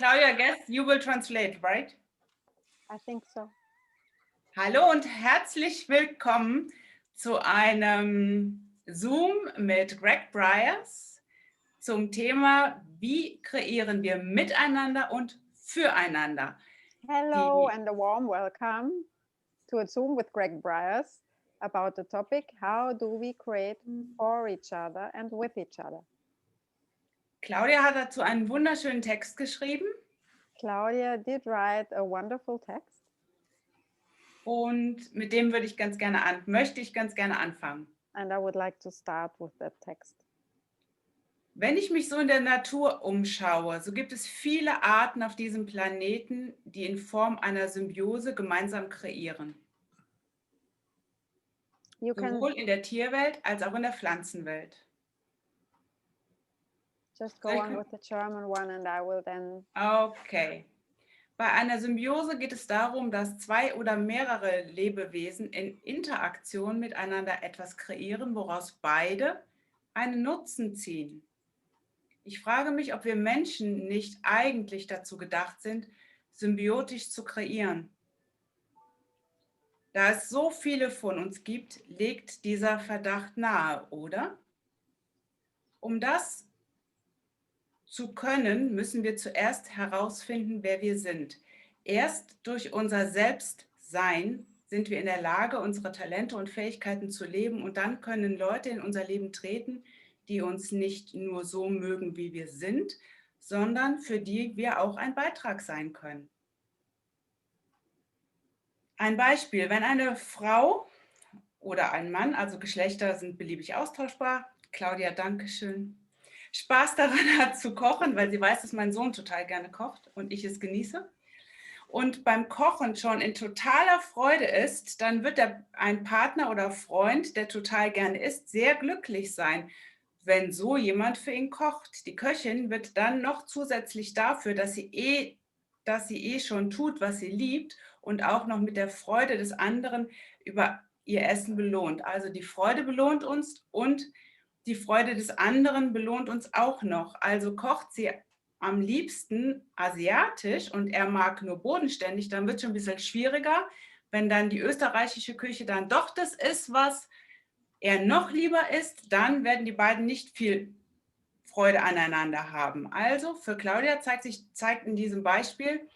Claudia, I guess you will translate, right? I think so. Hallo und herzlich willkommen zu einem Zoom mit Greg Bryars zum Thema, wie kreieren wir miteinander und füreinander. Hello and a warm welcome to a Zoom with Greg Bryars about the topic, how do we create for each other and with each other? Claudia hat dazu einen wunderschönen Text geschrieben. Claudia did write a wonderful text. Und mit dem möchte ich ganz gerne anfangen. And I would like to start with that text. Wenn ich mich so in der Natur umschaue, so gibt es viele Arten auf diesem Planeten, die in Form einer Symbiose gemeinsam kreieren. Sowohl in der Tierwelt als auch in der Pflanzenwelt. Just go on with the German one and I will then... Okay. Bei einer Symbiose geht es darum, dass zwei oder mehrere Lebewesen in Interaktion miteinander etwas kreieren, woraus beide einen Nutzen ziehen. Ich frage mich, ob wir Menschen nicht eigentlich dazu gedacht sind, symbiotisch zu kreieren. Da es so viele von uns gibt, legt dieser Verdacht nahe, oder? Um das zu können, müssen wir zuerst herausfinden, wer wir sind. Erst durch unser Selbstsein sind wir in der Lage, unsere Talente und Fähigkeiten zu leben, und dann können Leute in unser Leben treten, die uns nicht nur so mögen, wie wir sind, sondern für die wir auch ein Beitrag sein können. Ein Beispiel: Wenn eine Frau oder ein Mann, also Geschlechter sind beliebig austauschbar, Claudia, danke schön, Spaß daran hat zu kochen, weil sie weiß, dass mein Sohn total gerne kocht und ich es genieße, und beim Kochen schon in totaler Freude ist, dann wird ein Partner oder Freund, der total gerne isst, sehr glücklich sein, wenn so jemand für ihn kocht. Die Köchin wird dann noch zusätzlich dafür, dass sie schon tut, was sie liebt, und auch noch mit der Freude des anderen über ihr Essen belohnt. Also die Freude belohnt uns und die Freude des anderen belohnt uns auch noch. Also kocht sie am liebsten asiatisch und er mag nur bodenständig, dann wird es schon ein bisschen schwieriger. Wenn dann die österreichische Küche dann doch das ist, was er noch lieber isst, dann werden die beiden nicht viel Freude aneinander haben. Also für Claudia zeigt in diesem Beispiel,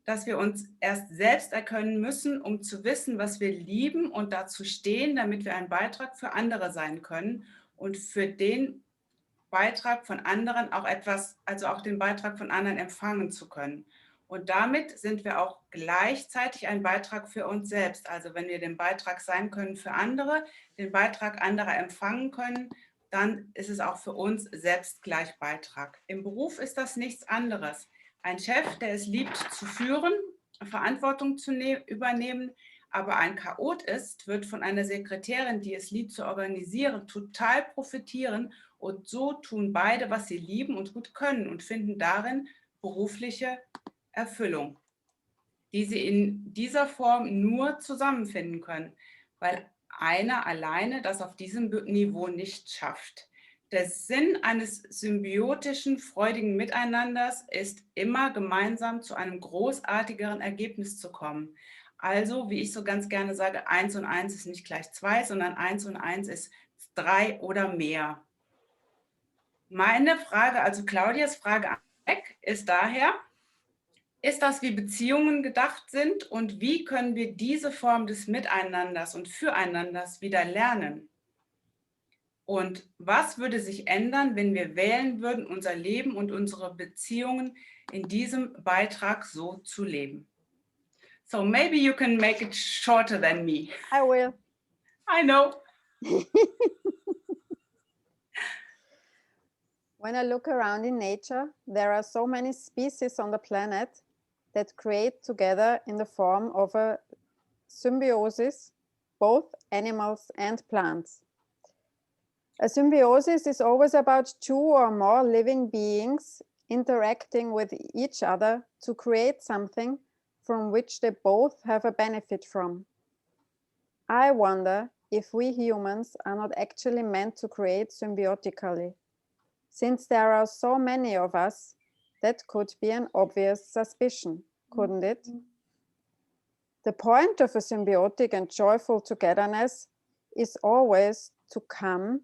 dass wir uns erst selbst erkennen müssen, um zu wissen, was wir lieben und dazu stehen, damit wir ein Beitrag für andere sein können und für den Beitrag von anderen auch etwas, also auch den Beitrag von anderen empfangen zu können. Und damit sind wir auch gleichzeitig ein Beitrag für uns selbst. Also wenn wir den Beitrag sein können für andere, den Beitrag anderer empfangen können, dann ist es auch für uns selbst gleich Beitrag. Im Beruf ist das nichts anderes. Ein Chef, der es liebt zu führen, Verantwortung zu übernehmen, aber ein Chaot ist, wird von einer Sekretärin, die es liebt zu organisieren, total profitieren, und so tun beide, was sie lieben und gut können, und finden darin berufliche Erfüllung, die sie in dieser Form nur zusammenfinden können, weil einer alleine das auf diesem Niveau nicht schafft. Der Sinn eines symbiotischen, freudigen Miteinanders ist immer, gemeinsam zu einem großartigeren Ergebnis zu kommen. Also, wie ich so ganz gerne sage, 1 und 1 ist nicht gleich 2, sondern 1 und 1 ist 3 oder mehr. Meine Frage, also Claudias Frage an Greg, ist daher: Ist das, wie Beziehungen gedacht sind, und wie können wir diese Form des Miteinanders und Füreinanders wieder lernen? Und was würde sich ändern, wenn wir wählen würden, unser Leben und unsere Beziehungen in diesem Beitrag so zu leben? So maybe you can make it shorter than me. I will. I know. When I look around in nature, there are so many species on the planet that create together in the form of a symbiosis, both animals and plants. A symbiosis is always about two or more living beings interacting with each other to create something from which they both have a benefit from. I wonder if we humans are not actually meant to create symbiotically. Since there are so many of us, That could be an obvious suspicion, couldn't it? The point of a symbiotic and joyful togetherness is always to come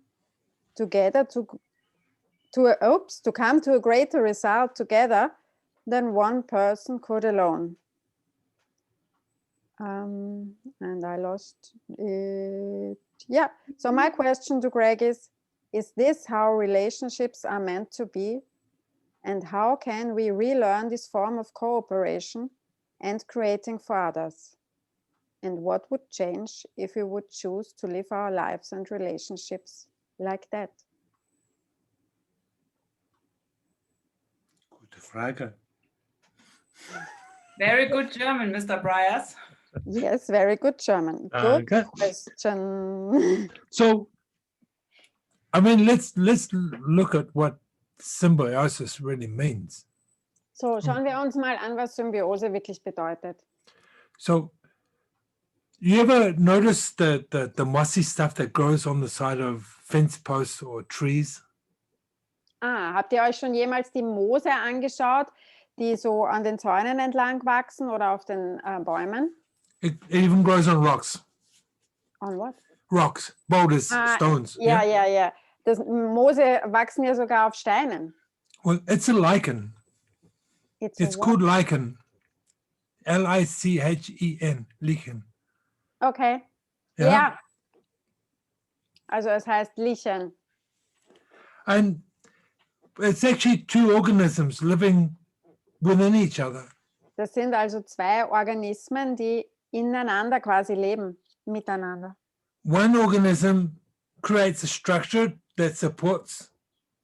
together to come to a greater result together than one person could alone. And I lost it. Yeah, so my question to Greg is this how relationships are meant to be? And how can we relearn this form of cooperation and creating for others? And what would change if we would choose to live our lives and relationships like that? Gute Frage. Very good German, Mr. Bryars. Yes, very good German. Good Okay. question. So, I mean, let's look at what symbiosis really means. So, schauen wir uns mal an, was Symbiose wirklich bedeutet. So, you ever notice the mossy stuff that grows on the side of fence posts or trees? Habt ihr euch schon jemals die Moose angeschaut, die so an den Zäunen entlang wachsen oder auf den Bäumen? It even grows on rocks. On what? Rocks, boulders, stones. Ja. Das Moose wachsen ja sogar auf Steinen. Well, it's a lichen. It's called lichen. L-I-C-H-E-N, lichen. Okay. Yeah. Ja. Also es heißt Lichen. And it's actually two organisms living within each other. Das sind also zwei Organismen, die ineinander quasi leben, miteinander. One organism creates a structure that supports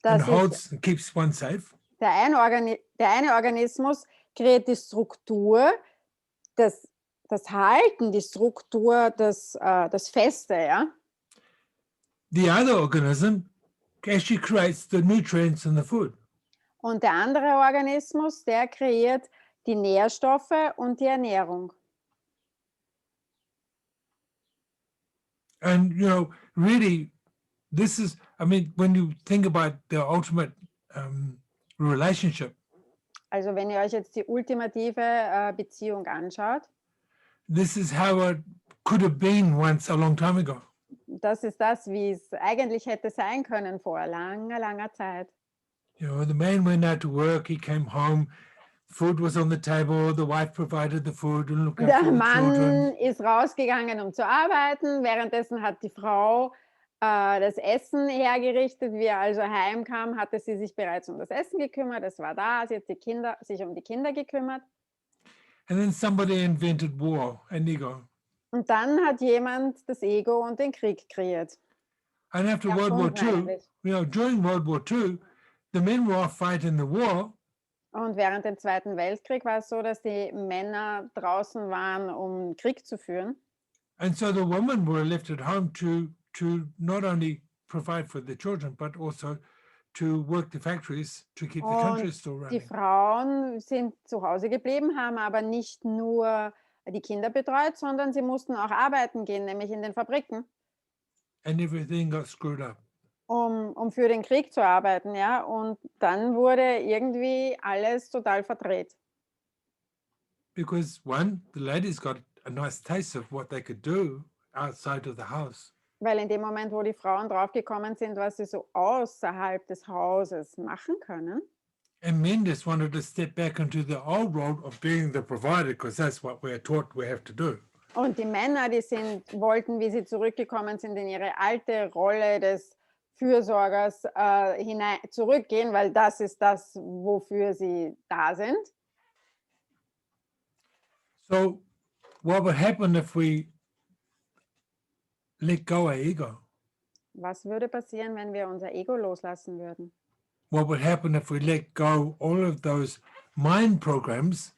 and holds and keeps one safe. Der eine Organismus kreiert die Struktur, das Halten, die Struktur, das Feste, ja. The other organism actually creates the nutrients in the food. Und der andere Organismus, der kreiert die Nährstoffe und die Ernährung. And, you know, really, this is, I mean, when you think about the ultimate relationship. Also wenn ihr euch jetzt die ultimative Beziehung anschaut. This is how it could have been once a long time ago. Das ist das, wie es eigentlich hätte sein können vor langer Zeit. You know, the man went out to work, he came home, food was on the table, the wife provided the food and looked after Der the Mann children. ist rausgegangen, um zu arbeiten. Währenddessen hat die Frau das Essen hergerichtet. Wie er also heimkam, hatte sie sich bereits um das Essen gekümmert. Es war da, sie hat sich um die Kinder gekümmert. And then somebody invented war and ego. Und dann hat jemand das Ego und den Krieg kreiert. And after World War II, you know, during World War II, the men were off fighting the war. Und während dem Zweiten Weltkrieg war es so, dass die Männer draußen waren, um Krieg zu führen. And so the women were left at home to not only provide for the children, but also to work the factories to keep the country still running. Die Frauen sind zu Hause geblieben, haben aber nicht nur die Kinder betreut, sondern sie mussten auch arbeiten gehen, nämlich in den Fabriken. And everything got screwed up. Um für den Krieg zu arbeiten, ja. Und dann wurde irgendwie alles total verdreht. Because one, the ladies got a nice taste of what they could do outside of the house. Weil in dem Moment, wo die Frauen draufgekommen sind, was sie so außerhalb des Hauses machen können. And men just wanted to step back into the old role of being the provider, because that's what we're taught we have to do. Und die Männer, wollten, wie sie zurückgekommen sind, in ihre alte Rolle des Fürsorgers zurückgehen, weil das ist das, wofür sie da sind. So what would happen if we let go our ego? Was würde passieren, wenn wir unser Ego loslassen würden? What would happen if we let go all of those mind programs?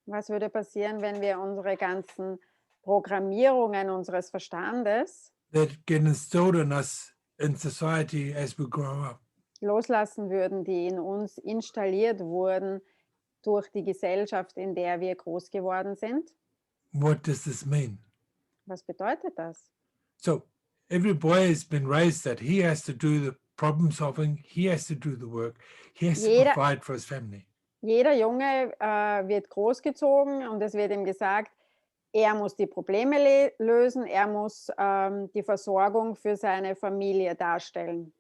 Was würde passieren, wenn wir unsere ganzen Programmierungen unseres Verstandes that get instilled in us in society as we grow up? Loslassen würden, die in uns installiert wurden durch die Gesellschaft, in der wir groß geworden sind? What does this mean? Was bedeutet das? So every boy has been raised that he has to do the problem solving, he has to do the work, he has to provide for his family. Jeder Junge wird großgezogen und es wird ihm gesagt, er muss die Probleme lösen, er muss die Versorgung für seine Familie darstellen.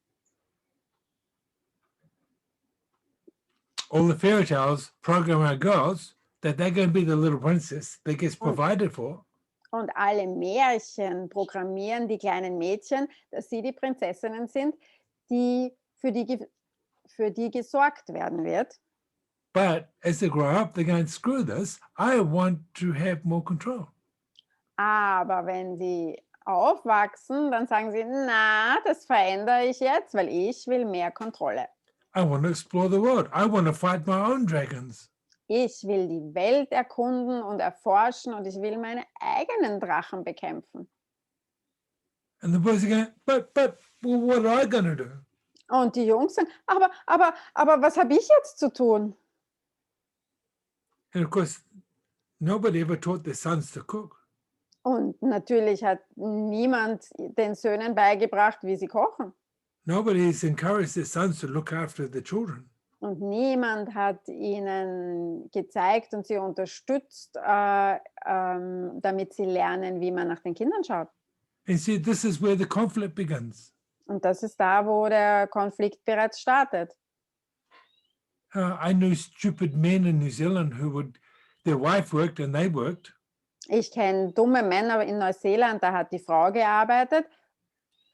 All the fairy tales program our girls that they're going to be the little princess that gets provided for. Und alle Märchen programmieren die kleinen Mädchen, dass sie die Prinzessinnen sind, für die gesorgt werden wird. But as they grow up, they're going, screw this. I want to have more control. Aber wenn sie aufwachsen, dann sagen sie, na, das verändere ich jetzt, weil ich will mehr Kontrolle. I want to explore the world. I want to fight my own dragons. Ich will die Welt erkunden und erforschen und ich will meine eigenen Drachen bekämpfen. And the boys are going, but well, what are I going to do? Und die Jungs sagen, aber was habe ich jetzt zu tun? And of course, nobody ever taught their sons to cook. Und natürlich hat niemand den Söhnen beigebracht, wie sie kochen. Nobody has encouraged their sons to look after the children. Und niemand hat ihnen gezeigt und sie unterstützt, damit sie lernen, wie man nach den Kindern schaut. And see, this is where the conflict begins. Und das ist da, wo der Konflikt bereits startet. I knew stupid men in New Zealand who would, their wife worked and they worked. Ich kenne dumme Männer in Neuseeland, da hat die Frau gearbeitet.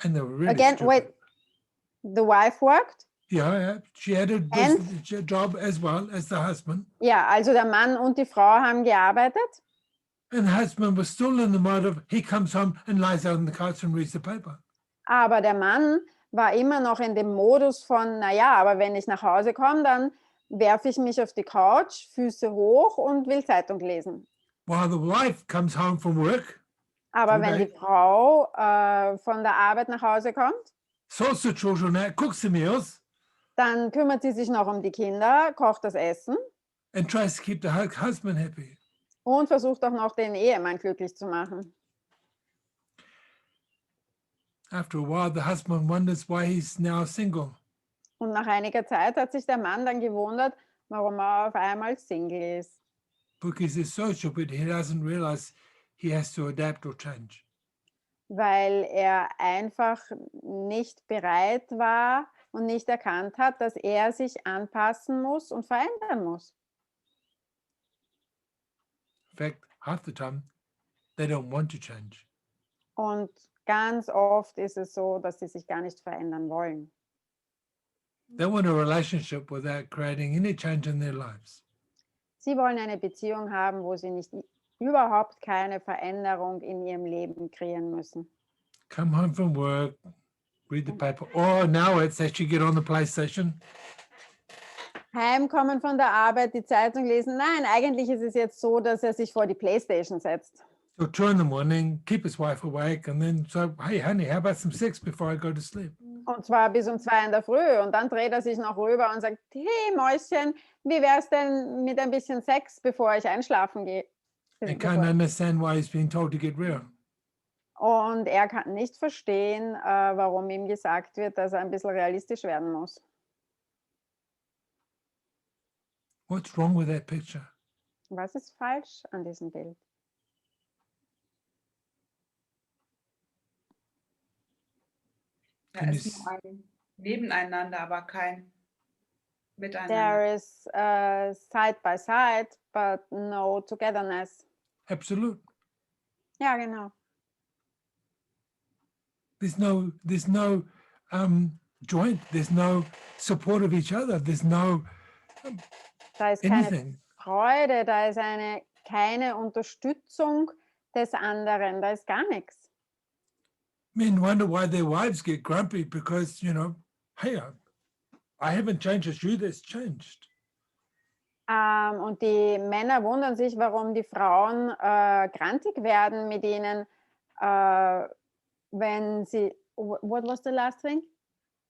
And they were really Again, stupid. wait, the wife worked? Yeah, she had a business job as well as the husband. Ja, also der Mann und die Frau haben gearbeitet. And the husband was still in the mode of, he comes home and lies out on the couch and reads the paper. Aber der Mann war immer noch in dem Modus von, naja, aber wenn ich nach Hause komme, dann werfe ich mich auf die Couch, Füße hoch und will Zeitung lesen. While the wife comes home from work, Aber wenn die Frau von der Arbeit nach Hause kommt, sorts the children out, cooks the meals, dann kümmert sie sich noch um die Kinder, kocht das Essen and tries to keep the husband happy. und versucht auch noch den Ehemann glücklich zu machen. After a while, the husband wonders why he's now single. Und nach einiger Zeit hat sich der Mann dann gewundert, warum er auf einmal Single ist. Because he's social, but he doesn't realize he has to adapt or change. Weil er einfach nicht bereit war und nicht erkannt hat, dass er sich anpassen muss und verändern muss. In fact, half the time, they don't want to change. Und ganz oft ist es so, dass sie sich gar nicht verändern wollen. They want a relationship without creating any change in their lives. Sie wollen eine Beziehung haben, wo sie überhaupt keine Veränderung in ihrem Leben kreieren müssen. Come home from work, read the paper. Or now it's actually get on the PlayStation. Heimkommen von der Arbeit, die Zeitung lesen. Nein, eigentlich ist es jetzt so, dass er sich vor die Playstation setzt. Till 2 in the morning, keep his wife awake, and then so, hey honey, how about some sex before I go to sleep? Und zwar bis um 2 in der Früh. Und dann dreht er sich noch rüber und sagt, hey Mäuschen, wie wär's denn mit ein bisschen Sex, bevor ich einschlafen gehe? And can't understand why he's being told to get real. Und er kann nicht verstehen, warum ihm gesagt wird, dass er ein bisschen realistisch werden muss. What's wrong with that picture? Was ist falsch an diesem Bild? Da ist nur ein Nebeneinander, aber kein Miteinander. There is side by side, but no togetherness. Absolute. Ja, genau. There's no joint. There's no support of each other. There's no Da ist keine anything. Freude, da ist keine Unterstützung des anderen, da ist gar nichts. Men wonder why their wives get grumpy because, you know, hey, I haven't changed, it's you that's changed. Und die Männer wundern sich, warum die Frauen grantig werden mit ihnen, wenn sie, what was the last thing?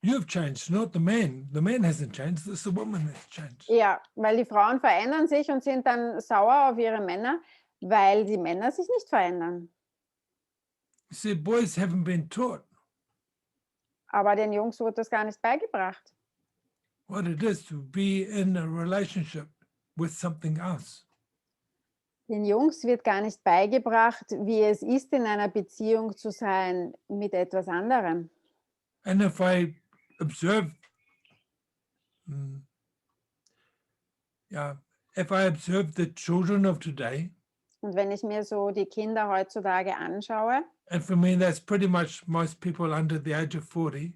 You've changed, not the man. The man hasn't changed, it's the woman that's changed. Ja, weil die Frauen verändern sich und sind dann sauer auf ihre Männer, weil die Männer sich nicht verändern. You see, boys haven't been taught Aber den Jungs wurde das gar nicht beigebracht. what it is to be in a relationship with something else. Den Jungs wird gar nicht beigebracht, wie es ist, in einer Beziehung zu sein mit etwas anderem. And if I observe, if I observe the children of today, Und wenn ich mir so die Kinder heutzutage anschaue, and for me that's pretty much most people under the age of 40,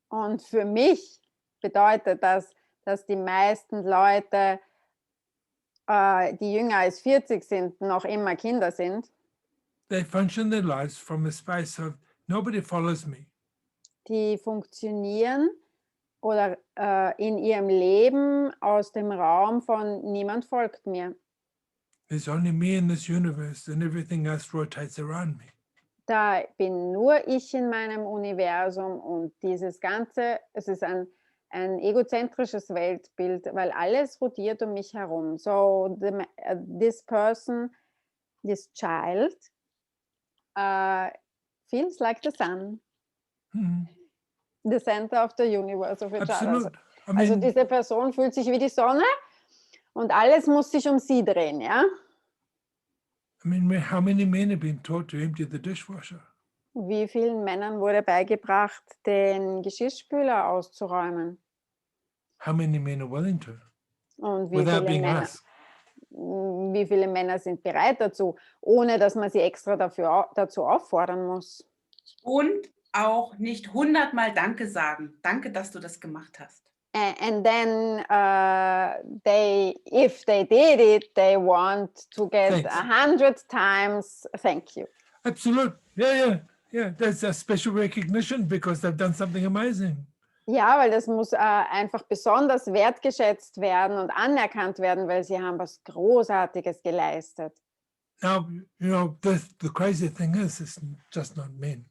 und für mich bedeutet das, dass die meisten Leute, die jünger als 40 sind, noch immer Kinder sind. they function their lives from a space of nobody follows me. Die funktionieren oder in ihrem Leben aus dem Raum von niemand folgt mir. There's only me in this universe and everything else rotates around me. Da bin nur ich in meinem Universum und dieses Ganze, es ist ein egozentrisches Weltbild, weil alles rotiert um mich herum. So this person, this child, feels like the sun, the center of the universe of each other. Absolute. I Also mean, diese Person fühlt sich wie die Sonne und alles muss sich um sie drehen, ja? how many men have been taught to empty the dishwasher? Wie vielen Männern wurde beigebracht, den Geschirrspüler auszuräumen? How many men are willing to Und without being asked? wie viele Männer sind bereit dazu, ohne dass man sie extra dazu auffordern muss? Und auch nicht 100-mal Danke sagen. Danke, dass du das gemacht hast. And then if they did it, they want to get Thanks. 100 times thank you. Absolute. Yeah. There's a special recognition because they've done something amazing. Ja, weil das muss einfach besonders wertgeschätzt werden und anerkannt werden, weil sie haben was Großartiges geleistet. Now, the crazy thing is, it's just not men.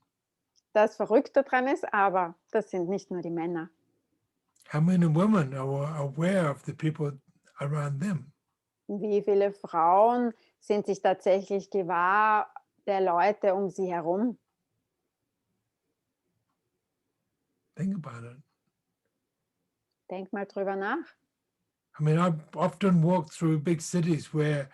Das Verrückte daran ist aber, das sind nicht nur die Männer. How many women are aware of the people around them? Wie viele Frauen sind sich tatsächlich gewahr der Leute um sie herum? Think about it. Denk mal drüber nach. I've often walked through big cities where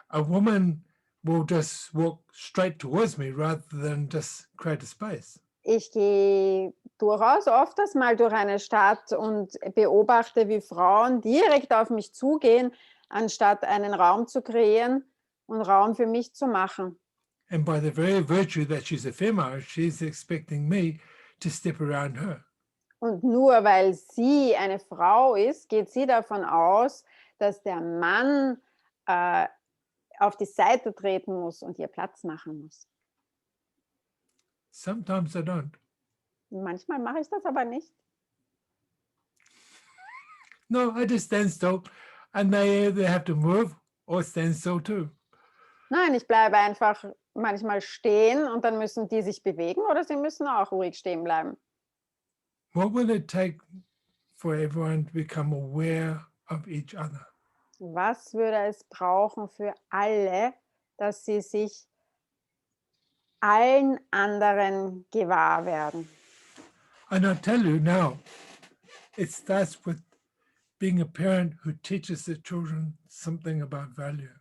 a woman will just walk straight towards me rather than just create a space. Ich gehe durchaus öfters mal durch eine Stadt und beobachte, wie Frauen direkt auf mich zugehen, anstatt einen Raum zu kreieren und Raum für mich zu machen. And by the very virtue that she's a female, she's expecting me to step around her. Und nur weil sie eine Frau ist, geht sie davon aus, dass der Mann auf die Seite treten muss und ihr Platz machen muss. Sometimes I don't. Manchmal mache ich das aber nicht. No, I just stand still and they either have to move or stand still too. Nein, ich bleibe einfach manchmal stehen und dann müssen die sich bewegen oder sie müssen auch ruhig stehen bleiben. What will it take for everyone to become aware of each other? Was würde es brauchen für alle, dass sie sich allen anderen gewahr werden? And I'll tell you now, it starts with being a parent who teaches the children something about value.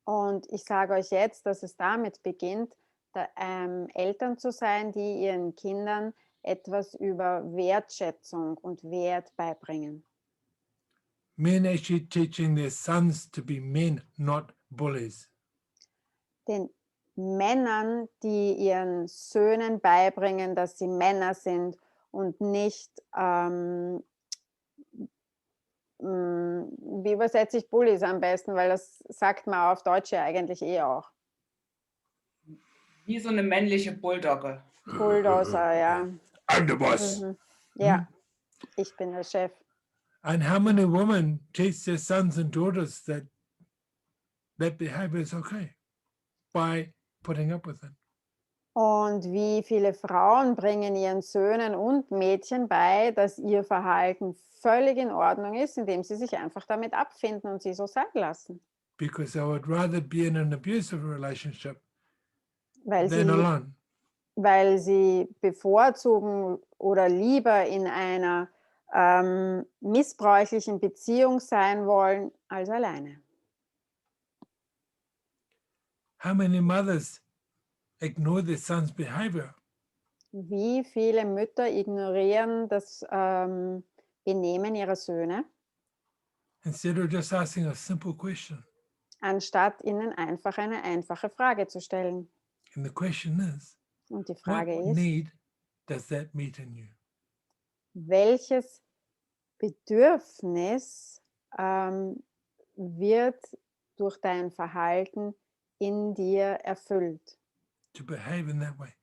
Und ich sage euch jetzt, dass es damit beginnt, Eltern zu sein, die ihren Kindern etwas über Wertschätzung und Wert beibringen. Men actually teaching their sons to be men, not bullies. Den Männern, die ihren Söhnen beibringen, dass sie Männer sind und nicht, wie übersetze ich Bullies am besten, weil das sagt man auf Deutsch ja eigentlich auch. Wie so eine männliche Bulldogge. Bulldozer, ja. I'm the boss. Ja, ich bin der Chef. And how many women teach their sons and daughters that behavior is okay by putting up with it? Und wie viele Frauen bringen ihren Söhnen und Mädchen bei, dass ihr Verhalten völlig in Ordnung ist, indem sie sich einfach damit abfinden und sie so sein lassen. Because I would rather be in an abusive relationship Weil than alone. Weil sie bevorzugen oder lieber in einer missbräuchlichen Beziehung sein wollen, als alleine. How many mothers ignore their son's behavior? Wie viele Mütter ignorieren das Benehmen ihrer Söhne, Instead of just asking a simple question. anstatt ihnen einfach eine einfache Frage zu stellen. And the question is, Und die what Frage ist, need does that meet in you? welches Bedürfnis wird durch dein Verhalten in dir erfüllt? To behave in that way.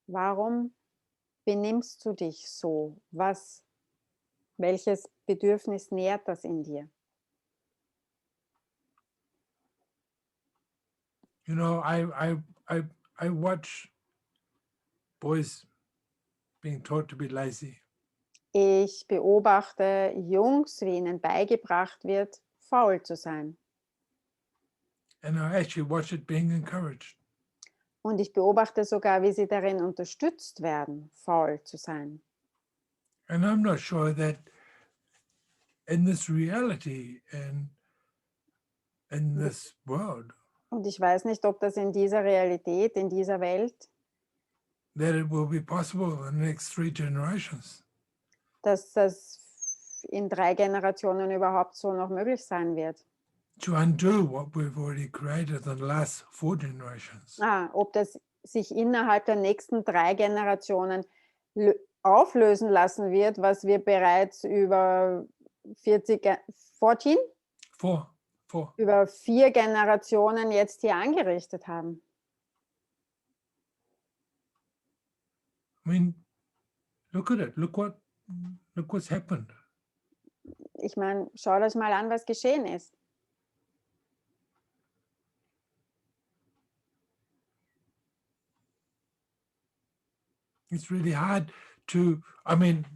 Warum benimmst du dich so? Welches Bedürfnis nährt das in dir? You know, I watch boys being taught to be lazy. Ich beobachte Jungs, wie ihnen beigebracht wird, faul zu sein. And I actually watch it being encouraged. Und ich beobachte sogar, wie sie darin unterstützt werden, faul zu sein. And I'm not sure that in this reality and in this world, Und ich weiß nicht, ob das in dieser Realität, in dieser Welt, that it will be possible in the next 3 generations. dass das in 3 Generationen überhaupt so noch möglich sein wird. To undo what we've already created in the last 4 generations. Ob das sich innerhalb der nächsten 3 Generationen auflösen lassen wird, was wir bereits über 14, über 4 Generationen jetzt hier angerichtet haben. I mean, look at it. Look what's happened. Ich meine, schaut euch mal an, was geschehen ist. It's really hard to, I mean,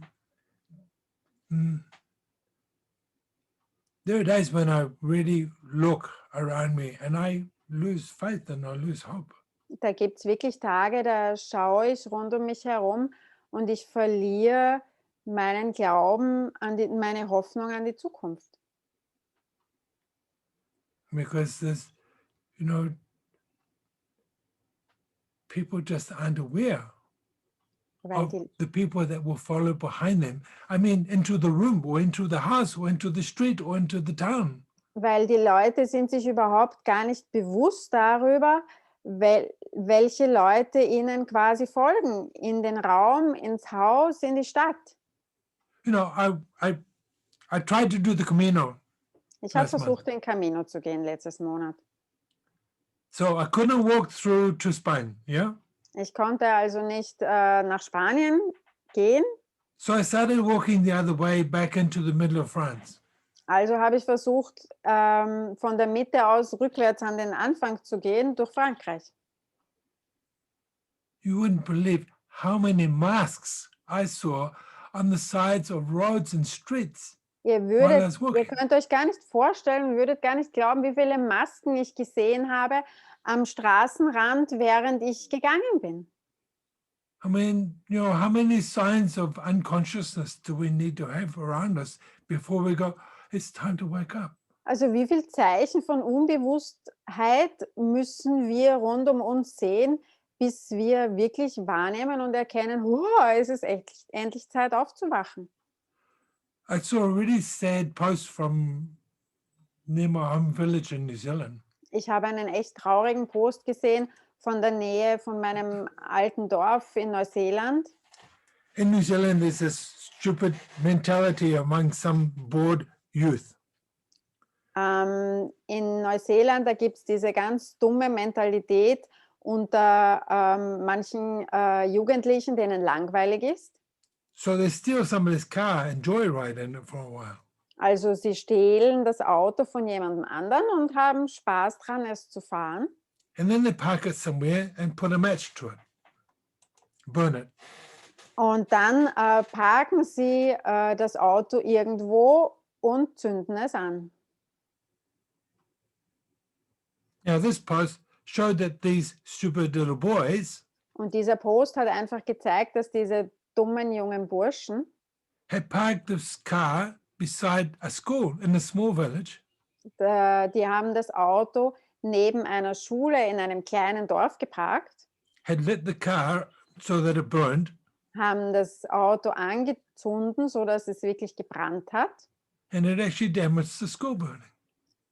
there are days when I really look around me and I lose faith and I lose hope. Da gibt es wirklich Tage, da schaue ich rund um mich herum und ich verliere meinen Glauben meine Hoffnung an die Zukunft. Because there's, you know, people just aren't aware of the people that will follow behind them. I mean, into the room or into the house or into the street or into the town. Weil die Leute sind sich überhaupt gar nicht bewusst darüber, welche Leute ihnen quasi folgen, in den Raum, ins Haus, in die Stadt. You know, I tried to do the Camino. Ich habe versucht, den Camino zu gehen letztes Monat. So I couldn't walk through to Spain, yeah? Ich konnte also nicht nach Spanien gehen. So I started walking the other way back into the middle of France. Also habe ich versucht, von der Mitte aus rückwärts an den Anfang zu gehen, durch Frankreich. You wouldn't believe how many masks I saw on the sides of roads and streets. Ihr könnt euch gar nicht vorstellen, würdet gar nicht glauben, wie viele Masken ich gesehen habe am Straßenrand, während ich gegangen bin. I mean, you know, how many signs of unconsciousness do we need to have around us before we go, it's time to wake up? Also wie viele Zeichen von Unbewusstheit müssen wir rund um uns sehen, bis wir wirklich wahrnehmen und erkennen, es ist endlich Zeit aufzuwachen. I saw a really sad post from near my home village in New Zealand. Ich habe einen echt traurigen Post gesehen von der Nähe von meinem alten Dorf in Neuseeland. In New Zealand, there's this stupid mentality among some bored youth. In Neuseeland, da gibt es diese ganz dumme Mentalität unter manchen Jugendlichen, denen langweilig ist. So they steal somebody's car and joyride in it for a while. Also sie stehlen das Auto von jemandem anderen und haben Spaß dran, es zu fahren. And then they park it somewhere and put a match to it. Burn it. Und dann parken sie das Auto irgendwo und zünden es an. Now this post showed that these stupid little boys Und dieser Post hat einfach gezeigt, dass diese dummen jungen Burschen had parked this car beside a school in a small village. die haben das Auto neben einer Schule in einem kleinen Dorf geparkt, had lit the car so that it burned, haben das Auto angezündet, sodass es wirklich gebrannt hat. and it actually damaged the school building.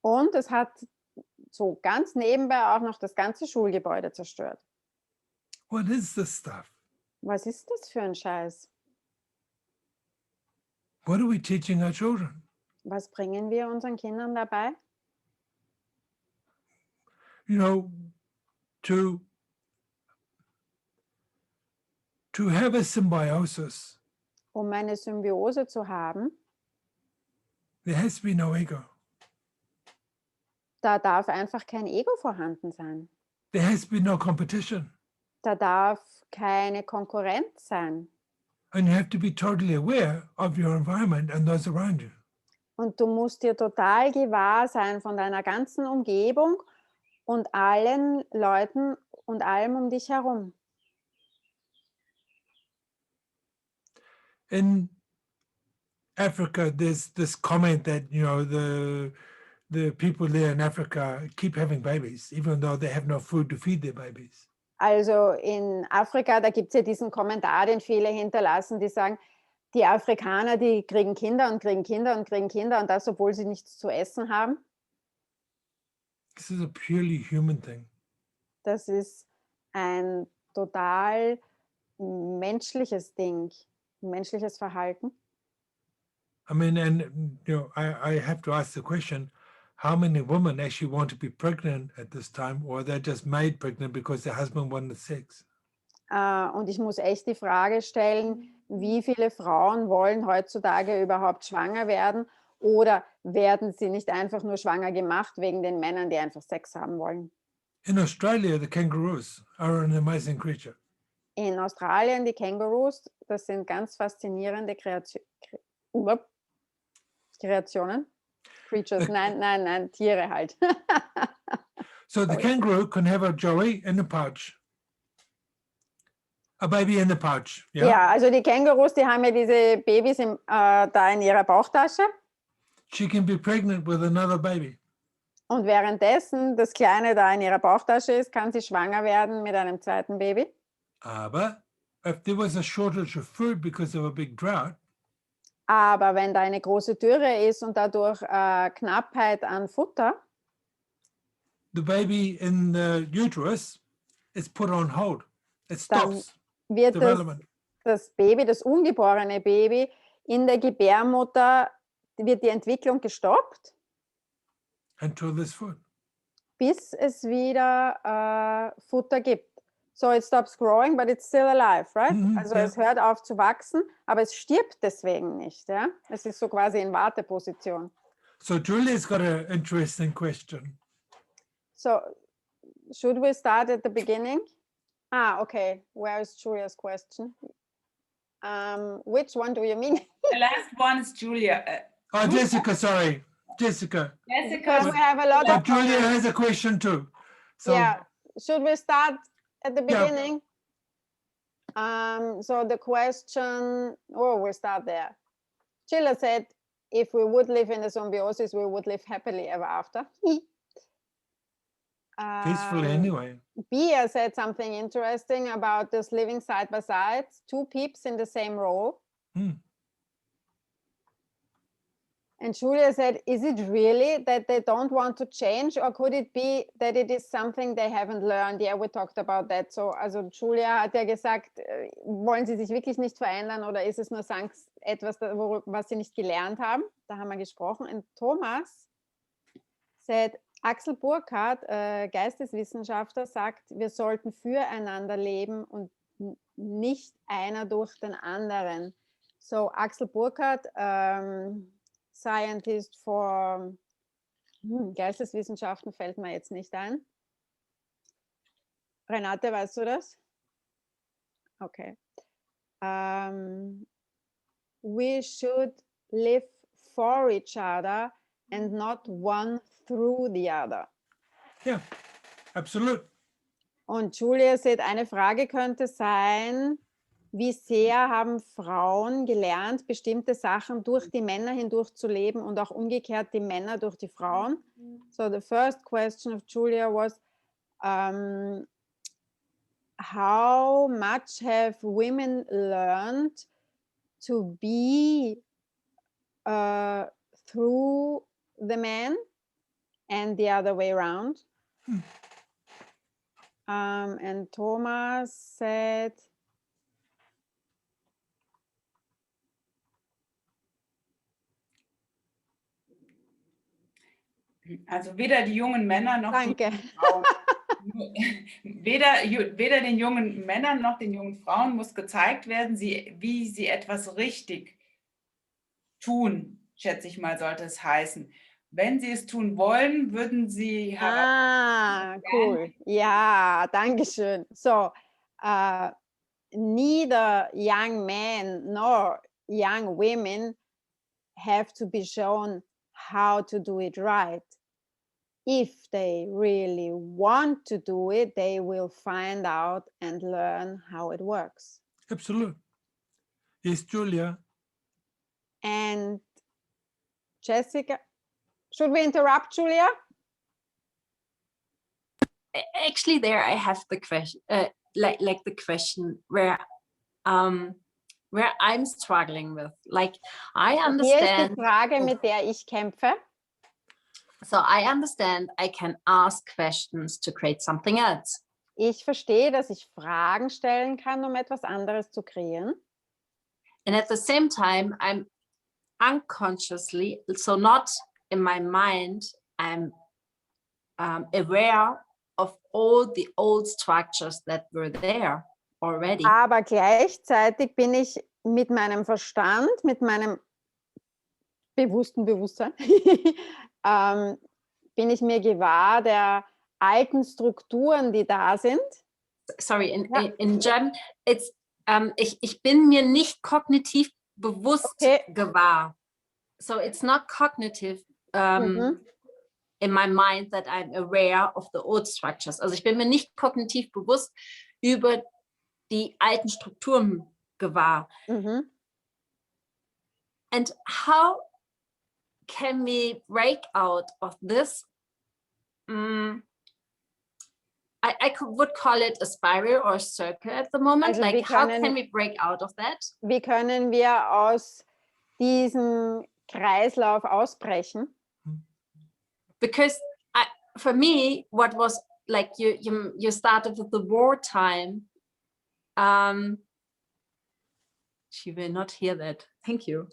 Und es hat so ganz nebenbei auch noch das ganze Schulgebäude zerstört. What is this stuff? Was ist das für ein Scheiß? What are we teaching our children? Was bringen wir unseren Kindern dabei? You know, to have a symbiosis, Um eine Symbiose zu haben, there has to be no ego. da darf einfach kein Ego vorhanden sein. There has to be no competition. Da darf keine Konkurrenz sein. And you have to be totally aware of your environment and those around you. Und du musst dir total gewahr sein von deiner ganzen Umgebung und allen Leuten und allem um dich herum. In Africa, there's this comment that, you know, the people there in Africa keep having babies, even though they have no food to feed their babies. Also in Afrika, da gibt es ja diesen Kommentar, den viele hinterlassen, die sagen, die Afrikaner, die kriegen Kinder und kriegen Kinder und kriegen Kinder und das, obwohl sie nichts zu essen haben. This is a purely human thing. Das ist ein total menschliches Ding, menschliches Verhalten. I mean, and you know, I have to ask the question, how many women actually want to be pregnant at this time, or they're just made pregnant because their husband wanted sex? Und ich muss echt die Frage stellen, wie viele Frauen wollen heutzutage überhaupt schwanger werden oder werden sie nicht einfach nur schwanger gemacht wegen den Männern, die einfach Sex haben wollen? In Australia, the kangaroos are an amazing creature. In Australien, die Kängurus, das sind ganz faszinierende Kreationen. Creatures, nein, Tiere halt. So the kangaroo can have a joey in the pouch, a baby in the pouch. Yeah. Ja, also die Kängurus, die haben ja diese Babys da in ihrer Bauchtasche. She can be pregnant with another baby. Und währenddessen das Kleine da in ihrer Bauchtasche ist, kann sie schwanger werden mit einem zweiten Baby. Aber if there was a shortage of food because of a big drought, Aber wenn da eine große Dürre ist und dadurch Knappheit an Futter, the baby in the uterus is put on hold. It dann stops wird development. das Baby, das ungeborene Baby in der Gebärmutter, wird die Entwicklung gestoppt, Until there's food. bis es wieder Futter gibt. So it stops growing, but it's still alive, right? Also es hört auf zu wachsen, aber es stirbt deswegen nicht. Ja? Es ist so quasi in Warteposition. So Julia's got an interesting question. So should we start at the beginning? Okay. Where is Julia's question? Which one do you mean? The last one is Julia. Oh, Jessica, sorry. Jessica. Because we have a lot But of Julia comments. has a question too. So Yeah. Should we start at the Yeah. beginning? So the question, we'll start there. Sheila said, if we would live in a symbiosis, we would live happily ever after. peacefully anyway. Bia said something interesting about this living side by side, two peeps in the same role. And Julia said, is it really that they don't want to change, or could it be that it is something they haven't learned? Yeah, we talked about that. So, also Julia hat ja gesagt, wollen sie sich wirklich nicht verändern oder ist es nur etwas, was sie nicht gelernt haben? Da haben wir gesprochen. Und Thomas said, Axel Burkhardt, Geisteswissenschaftler, sagt, wir sollten füreinander leben und nicht einer durch den anderen. So Axel Burkhardt, Scientist for Geisteswissenschaften fällt mir jetzt nicht ein. Renate, weißt du das? Okay. We should live for each other and not one through the other. Yeah, absolute. Und Julia sagt, eine Frage könnte sein, wie sehr haben Frauen gelernt, bestimmte Sachen durch die Männer hindurch zu leben und auch umgekehrt die Männer durch die Frauen. So the first question of Julia was, how much have women learned to be through the men and the other way around? And Thomas said, Also weder die jungen Männer noch die danke. jungen Frauen. Weder den jungen Männern noch den jungen Frauen muss gezeigt werden, wie sie etwas richtig tun, schätze ich mal, sollte es heißen. Wenn sie es tun wollen, würden sie Cool. Ja, danke schön. So, neither young men nor young women have to be shown how to do it right. If they really want to do it, they will find out and learn how it works. Absolutely. Yes, Julia. And Jessica, should we interrupt, Julia? Actually, there I have the question, like the question where I'm struggling with. Like, I Hier ist understand. die Frage, mit der ich kämpfe. So I understand I can ask questions to create something else. Ich verstehe, dass ich Fragen stellen kann, um etwas anderes zu kreieren. And at the same time, I'm unconsciously, so not in my mind, I'm aware of all the old structures that were there already. Aber gleichzeitig bin ich mit meinem Verstand, mit meinem bewussten Bewusstsein, bin ich mir gewahr der alten Strukturen, die da sind. Sorry, in German, it's, ich bin mir nicht kognitiv bewusst gewahr. So it's not cognitive in my mind that I'm aware of the old structures. Also ich bin mir nicht kognitiv bewusst über die alten Strukturen gewahr. And how can we break out of this? Would call it a spiral or a circle at the moment. Also like, how can we break out of that? Wie können wir aus diesem Kreislauf ausbrechen? Because for me, what was like you started with the wartime. She will not hear that. Thank you.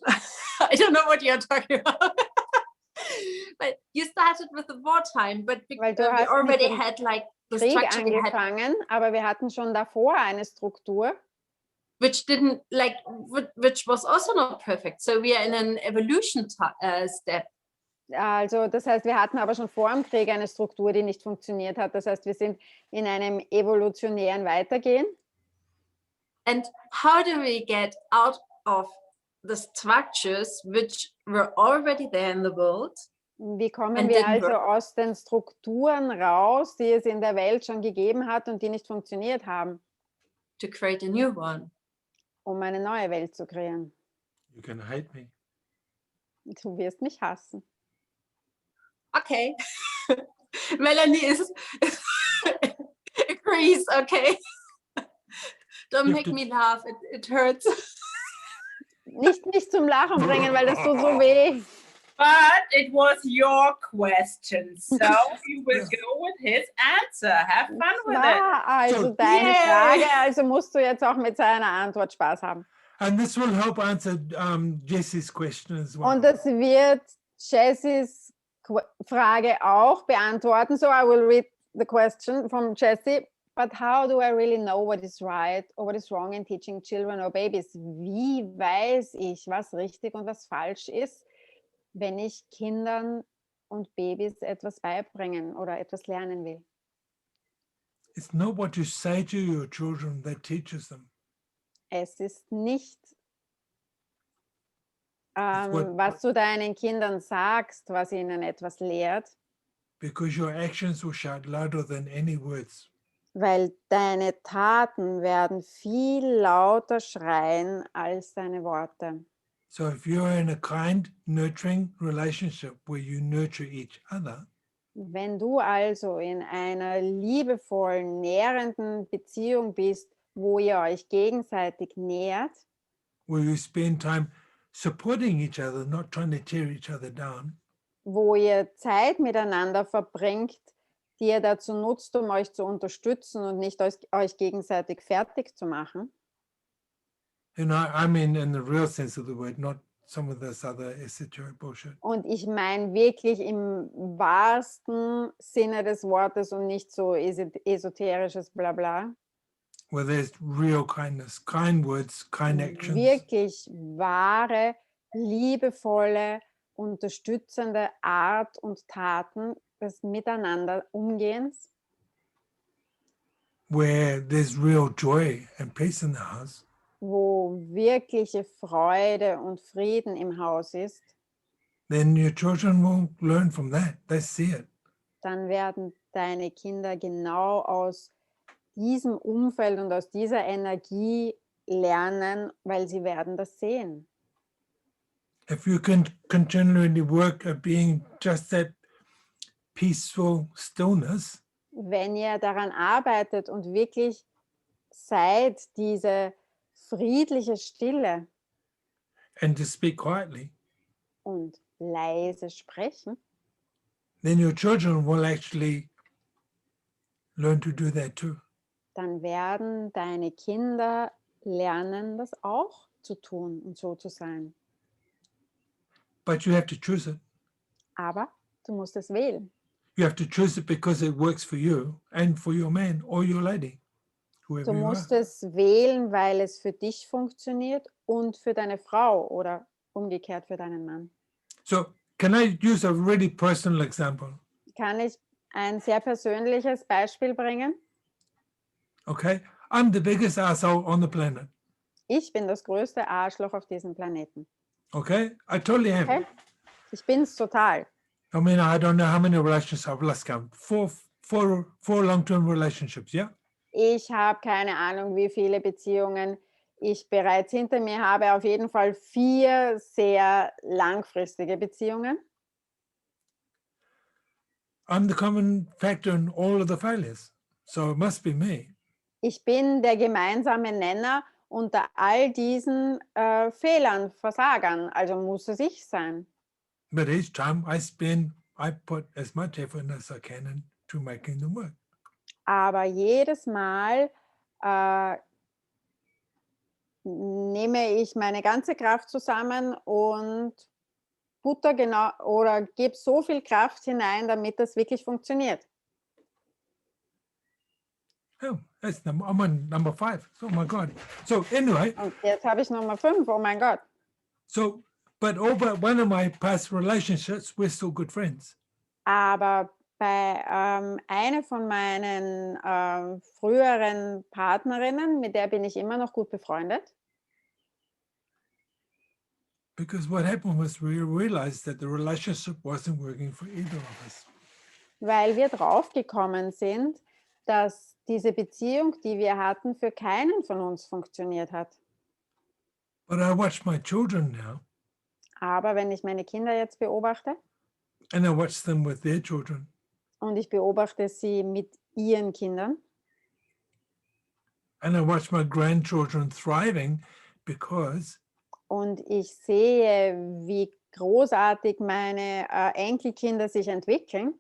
I don't know what you're talking about. But you started with the wartime, but we already had like the Krieg structure angefangen, aber wir hatten schon davor eine Struktur. Which didn't like, which was also not perfect. So we are in an evolution step. Also das heißt, wir hatten aber schon vor dem Krieg eine Struktur, die nicht funktioniert hat. Das heißt, wir sind in einem evolutionären Weitergehen. And how do we get out of the structures which were already there in the world? Wie kommen wir also aus den Strukturen raus, die es in der Welt schon gegeben hat und die nicht funktioniert haben? To create a new one. Um eine neue Welt zu kreieren. You're gonna hate me. Du wirst mich hassen. Okay. Melanie agrees, okay. Don't make me laugh, it hurts. Nicht zum Lachen bringen, weil das tut so weh. But it was your question, so you will go with his answer. Have fun with it. Also deine Frage, also musst du jetzt auch mit seiner Antwort Spaß haben. And this will help answer Jessie's question as well. Und das wird Jessies Frage auch beantworten. So I will read the question from Jessie. But how do I really know what is right or what is wrong in teaching children or babies? Wie weiß ich, was richtig und was falsch ist, wenn ich Kindern und Babys etwas beibringen oder etwas lernen will? It's not what you say to your children that teaches them. Es ist nicht, was du deinen Kindern sagst, was ihnen etwas lehrt. Because your actions will shout louder than any words. Weil deine Taten werden viel lauter schreien als deine Worte. So if you're in a kind, nurturing relationship where you nurture each other, Wenn du also in einer liebevollen, nährenden Beziehung bist, wo ihr euch gegenseitig nährt, where you spend time supporting each other, not trying to tear each other down, wo ihr Zeit miteinander verbringt, die ihr dazu nutzt, um euch zu unterstützen und nicht euch gegenseitig fertig zu machen. and I mean in the real sense of the word, not some of this other esoteric bullshit. Und ich meine wirklich im wahrsten Sinne des Wortes und nicht so esoterisches Blabla. Where there's real kindness, kind words, kind actions. Wirklich wahre, liebevolle, unterstützende Art und Taten des Miteinander Umgehens. Where there's real joy and peace in the house. Wo wirkliche Freude und Frieden im Haus ist, Then your children will learn from that. They see it. dann werden deine Kinder genau aus diesem Umfeld und aus dieser Energie lernen, weil sie werden das sehen. If you can continually work at being just that peaceful stillness, Wenn ihr daran arbeitet und wirklich seid, diese friedliche Stille and to speak quietly, und leise sprechen, then your children will actually learn to do that too. dann werden deine Kinder lernen, das auch zu tun und so zu sein. But you have to choose it. Aber du musst es wählen. You have to choose it because it works for you and for your man or your lady, whoever Du you musst are. es wählen, weil es für dich funktioniert und für deine Frau oder umgekehrt für deinen Mann. So can I use a really personal example? Kann ich ein sehr persönliches Beispiel bringen? Okay, I'm the biggest asshole on the planet. Ich bin das größte Arschloch auf diesem Planeten. Okay, I totally am. Okay? Ich bin's total. I mean, I don't know how many relationships I've lost count. Four long-term relationships, yeah? Ich habe keine Ahnung, wie viele Beziehungen ich bereits hinter mir habe. Auf jeden Fall 4 sehr langfristige Beziehungen. I'm the common factor in all of the failures. So it must be me. Ich bin der gemeinsame Nenner unter all diesen Fehlern, Versagern. Also muss es ich sein. But each time I put as much effort as I can into making them work. Aber jedes Mal nehme ich meine ganze Kraft zusammen und butter genau oder gebe so viel Kraft hinein, damit das wirklich funktioniert. Oh, I'm on number 5. Oh my God. So anyway. Und jetzt habe ich Nummer 5, oh mein Gott. So, but all but one of my past relationships, we're still good friends. Aber bei einer von meinen früheren Partnerinnen, mit der bin ich immer noch gut befreundet. Because what happened was we realized that the relationship wasn't working for either of us. Weil wir draufgekommen sind, dass diese Beziehung, die wir hatten, für keinen von uns funktioniert hat. But I watch my children now. Aber wenn ich meine Kinder jetzt beobachte and I watch them with their children, und ich beobachte sie mit ihren Kindern and I watch my grandchildren thriving because und ich sehe, wie großartig meine Enkelkinder sich entwickeln,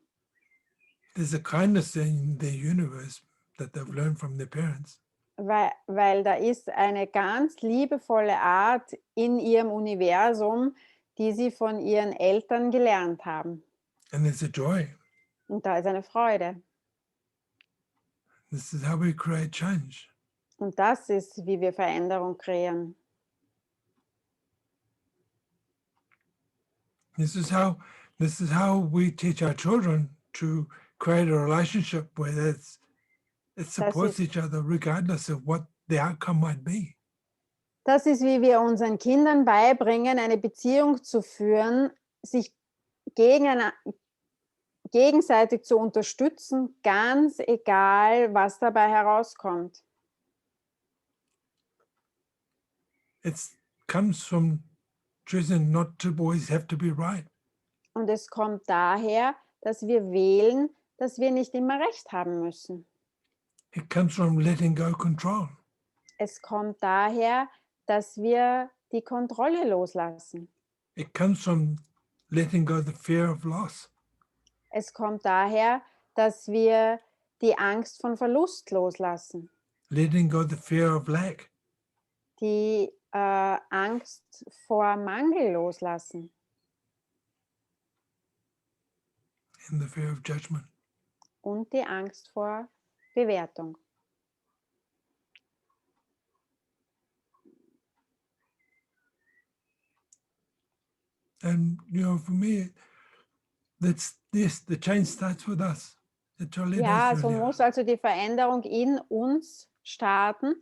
there's a kindness in their universe that they've learned from their parents. weil da ist eine ganz liebevolle Art in ihrem Universum, die sie von ihren Eltern gelernt haben. And there's a joy. Und da ist eine Freude. This is how we create change. Und das ist, wie wir Veränderung kreieren. This is how we teach our children to create a relationship where it supports each other regardless of what the outcome might be. Das ist, wie wir unseren Kindern beibringen, eine Beziehung zu führen, sich gegenseitig zu unterstützen, ganz egal, was dabei herauskommt. It comes from choosing not to always have to be right. Und es kommt daher, dass wir wählen, dass wir nicht immer recht haben müssen. It comes from letting go control. Es kommt daher, dass wir die Kontrolle loslassen. It comes from letting go the fear of loss. Es kommt daher, dass wir die Angst von Verlust loslassen. Letting go the fear of lack. Die Angst vor Mangel loslassen. And the fear of judgment. Und die Angst vor Bewertung. And for me, that's this. The change starts with us. Ja, so muss also die Veränderung in uns starten.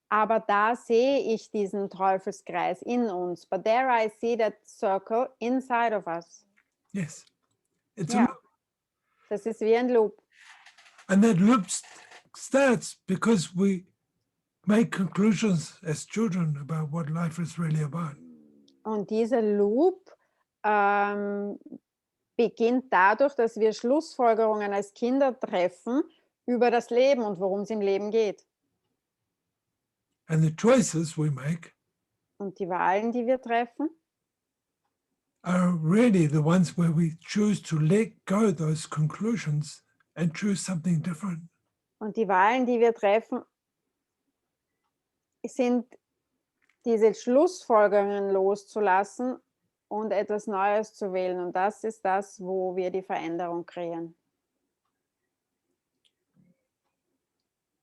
Aber da sehe ich diesen Teufelskreis in uns. But there I see that circle inside of us. Yes. It's Ja. a loop. Das ist wie ein Loop. And that loop starts because we make conclusions as children about what life is really about. Und dieser Loop beginnt dadurch, dass wir Schlussfolgerungen als Kinder treffen über das Leben und worum es im Leben geht. And the choices we make Und die Wahlen, die wir treffen, are really the ones where we choose to let go those conclusions and choose something different. und die Wahlen, die wir treffen, sind diese Schlussfolgerungen loszulassen und etwas Neues zu wählen. Und das ist das, wo wir die Veränderung kreieren.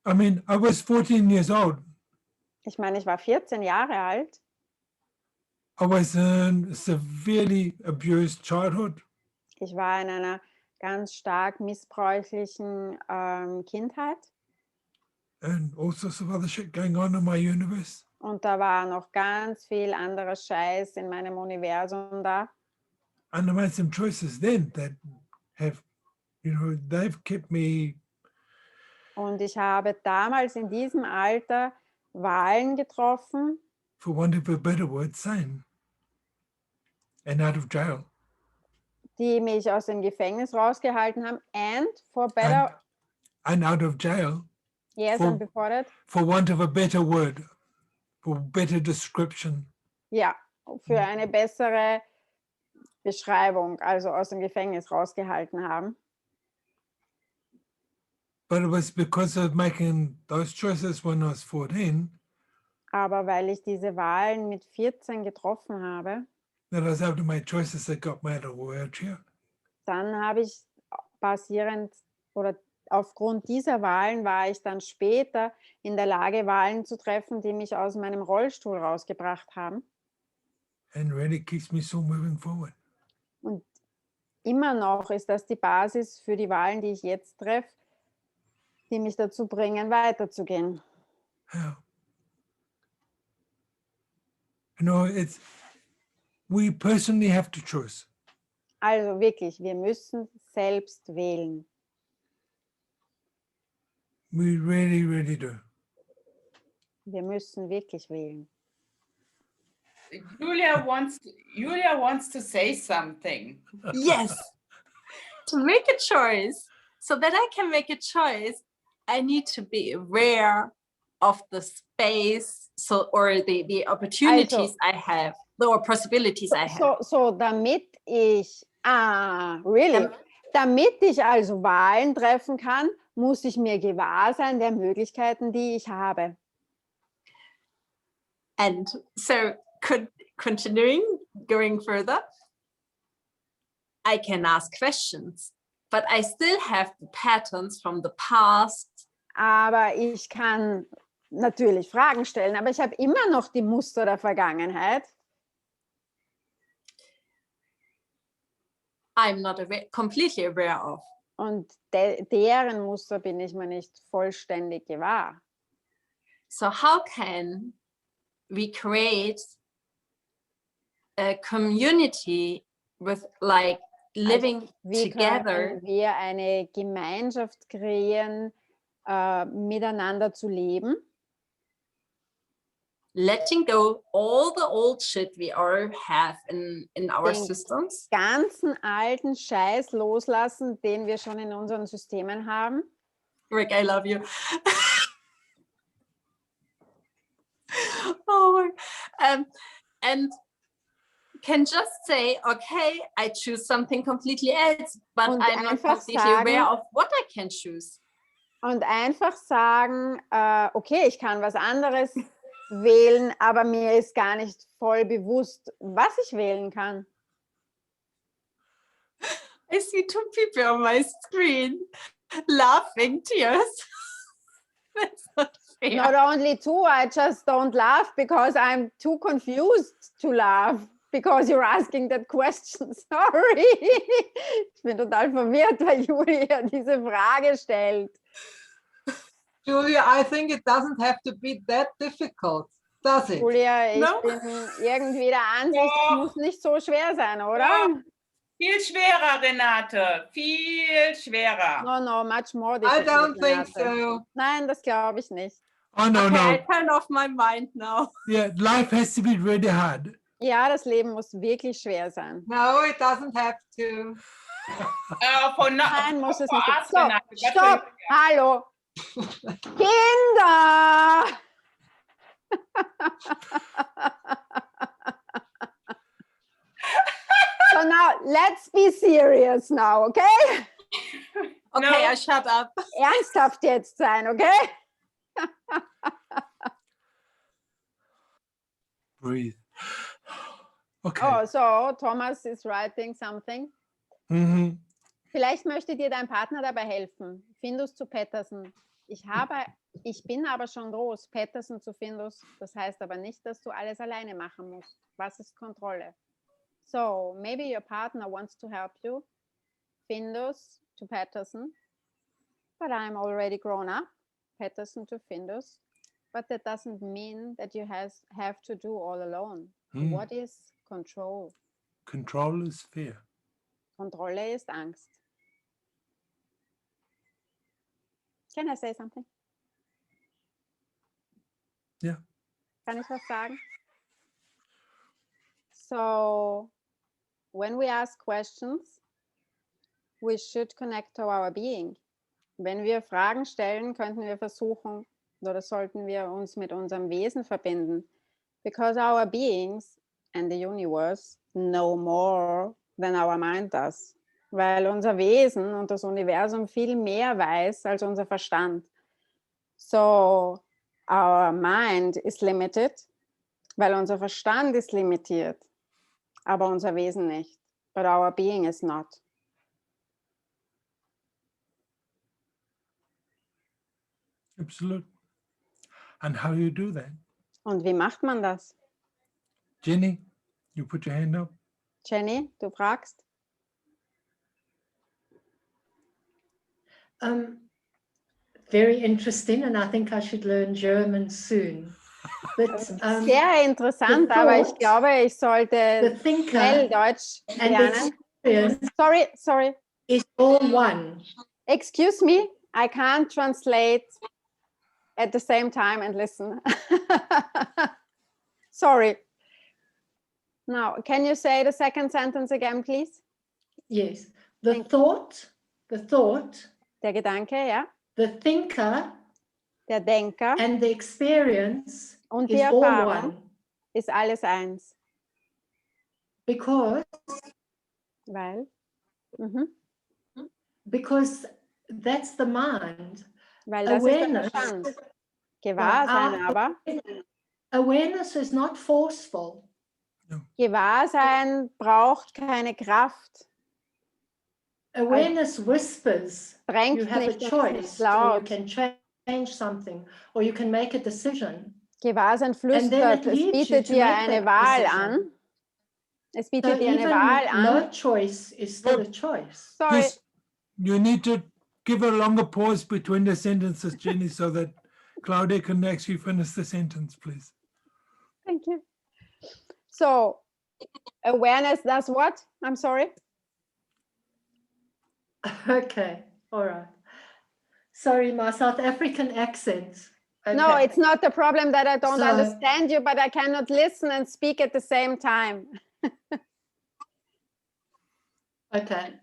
I mean, I was 14 years old. Ich meine, ich war 14 Jahre alt. I was in a severely abused childhood. Ich war in einer ganz stark missbräuchlichen Kindheit. And all sorts of other shit going on in my universe. Und da war noch ganz viel anderer Scheiß in meinem Universum da. And I made some choices then that have, they've kept me. Und ich habe damals in diesem Alter Wahlen getroffen. For want of a better word, sane. And out of jail. Die mich aus dem Gefängnis rausgehalten haben. And for better. And out of jail. Yes, and before that. For want of a better word. For better description. Ja, für eine bessere Beschreibung, also aus dem Gefängnis rausgehalten haben. But it was because of making those choices when I was 14. Aber weil ich diese Wahlen mit 14 getroffen habe, that I was able to make choices that got me out of a wheelchair. Dann habe ich basierend oder aufgrund dieser Wahlen war ich dann später in der Lage, Wahlen zu treffen, die mich aus meinem Rollstuhl rausgebracht haben. And really keeps me still moving forward. Und immer noch ist das die Basis für die Wahlen, die ich jetzt treffe, die mich dazu bringen, weiterzugehen. How? We personally have to choose. Also wirklich, wir müssen selbst wählen. We really, really do. Wir müssen wirklich wählen. Julia wants to say something. Yes. To make a choice, so that I can make a choice, I need to be aware of the space, or the opportunities I have, or possibilities I have. So damit ich, really? Damit ich also Wahlen treffen kann, muss ich mir gewahr sein der Möglichkeiten, die ich habe. And so, going further, I can ask questions, but I still have the patterns from the past. Aber ich kann natürlich Fragen stellen, aber ich habe immer noch die Muster der Vergangenheit. I'm not completely aware of. Und deren Muster bin ich mir nicht vollständig gewahr. So how can we create a community with like living wie together. können wir eine Gemeinschaft kreieren, miteinander zu leben? Letting go all the old shit we all have in our Den systems. ganzen alten Scheiß loslassen, den wir schon in unseren Systemen haben. Rick, I love you. Oh, and can just say, okay, I choose something completely else, but Und I'm not einfach completely aware sagen- of what I can choose. Und einfach sagen, okay, ich kann was anderes wählen, aber mir ist gar nicht voll bewusst, was ich wählen kann. I see two people on my screen laughing tears. That's not fair. Not only two, I just don't laugh because I'm too confused to laugh. Because you're asking that question. Sorry. Ich bin total verwirrt, weil Julia diese Frage stellt. Julia, I think it doesn't have to be that difficult, does it? Julia, ich No. bin irgendwie der Ansicht, es muss nicht so schwer sein, oder? Viel schwerer, Renate. Viel schwerer. No, much more I difficult. don't think Renate. so. Nein, das glaube ich nicht. Oh, no, Okay, I no. turn off my mind now. Yeah, life has to be really hard. Ja, das Leben muss wirklich schwer sein. No, it doesn't have to. Nein, muss es nicht. Arzt, So, Renate, was stopp, für- hallo. Kinder! So now, let's be serious now, okay? Okay, No. I shut up. Ernsthaft jetzt sein, okay? Breathe. Okay. Oh, so Thomas is writing something. Mhm. Vielleicht möchte dir dein Partner dabei helfen. Findus zu Patterson. Ich bin aber schon groß. Patterson zu Findus. Das heißt aber nicht, dass du alles alleine machen musst. Was ist Kontrolle? So, maybe your partner wants to help you. Findus to Patterson. But I'm already grown up. Patterson to Findus. But that doesn't mean that you have to do all alone. Hmm. What is control? Control is fear. Kontrolle ist Angst. Can I say something? Yeah. Kann ich was sagen? So, when we ask questions, we should connect to our being. Wenn wir Fragen stellen, könnten wir versuchen oder sollten wir uns mit unserem Wesen verbinden. Because our beings and the universe know more than our mind does. Weil unser Wesen und das Universum viel mehr weiß als unser Verstand. So, our mind is limited, weil unser Verstand ist limitiert, aber unser Wesen nicht. But our being is not. Absolute. And how you do that? Und wie macht man das? Jenny, you put your hand up. Jenny, du fragst? Very interesting, and I think I should learn German soon. But Sehr interessant, aber ich glaube, ich sollte the thinker schnell Deutsch and the lernen. experience Sorry. is all one. Excuse me, I can't translate at the same time and listen. Sorry. Now, can you say the second sentence again, please? Yes, the Thank thought, Der Gedanke, ja. the thinker, Der Denker and the experience und die is all Erfahrung one. ist alles eins. Because Weil? that's the mind. Weil das ist der Awareness. Verstand. Gewahrsein aber. Awareness is not forceful. Gewahrsein braucht keine Kraft. Awareness whispers. Drängt You have a nicht, dass es choice, laut. or you can change something, or you can make a decision. Gewahrsein And then flüstert, it es leads you bietet to dir make eine that Wahl decision. an. Es So bietet dir eine even Wahl an. no choice is still a choice. Sorry. Yes, you need to give a longer pause between the sentences, Jenny, so that Claudia can actually finish the sentence, please. Thank you. So, awareness does what? I'm sorry. Okay, all right. Sorry, my South African accent. Okay. No, it's not the problem that I don't So- understand you, but I cannot listen and speak at the same time. Okay.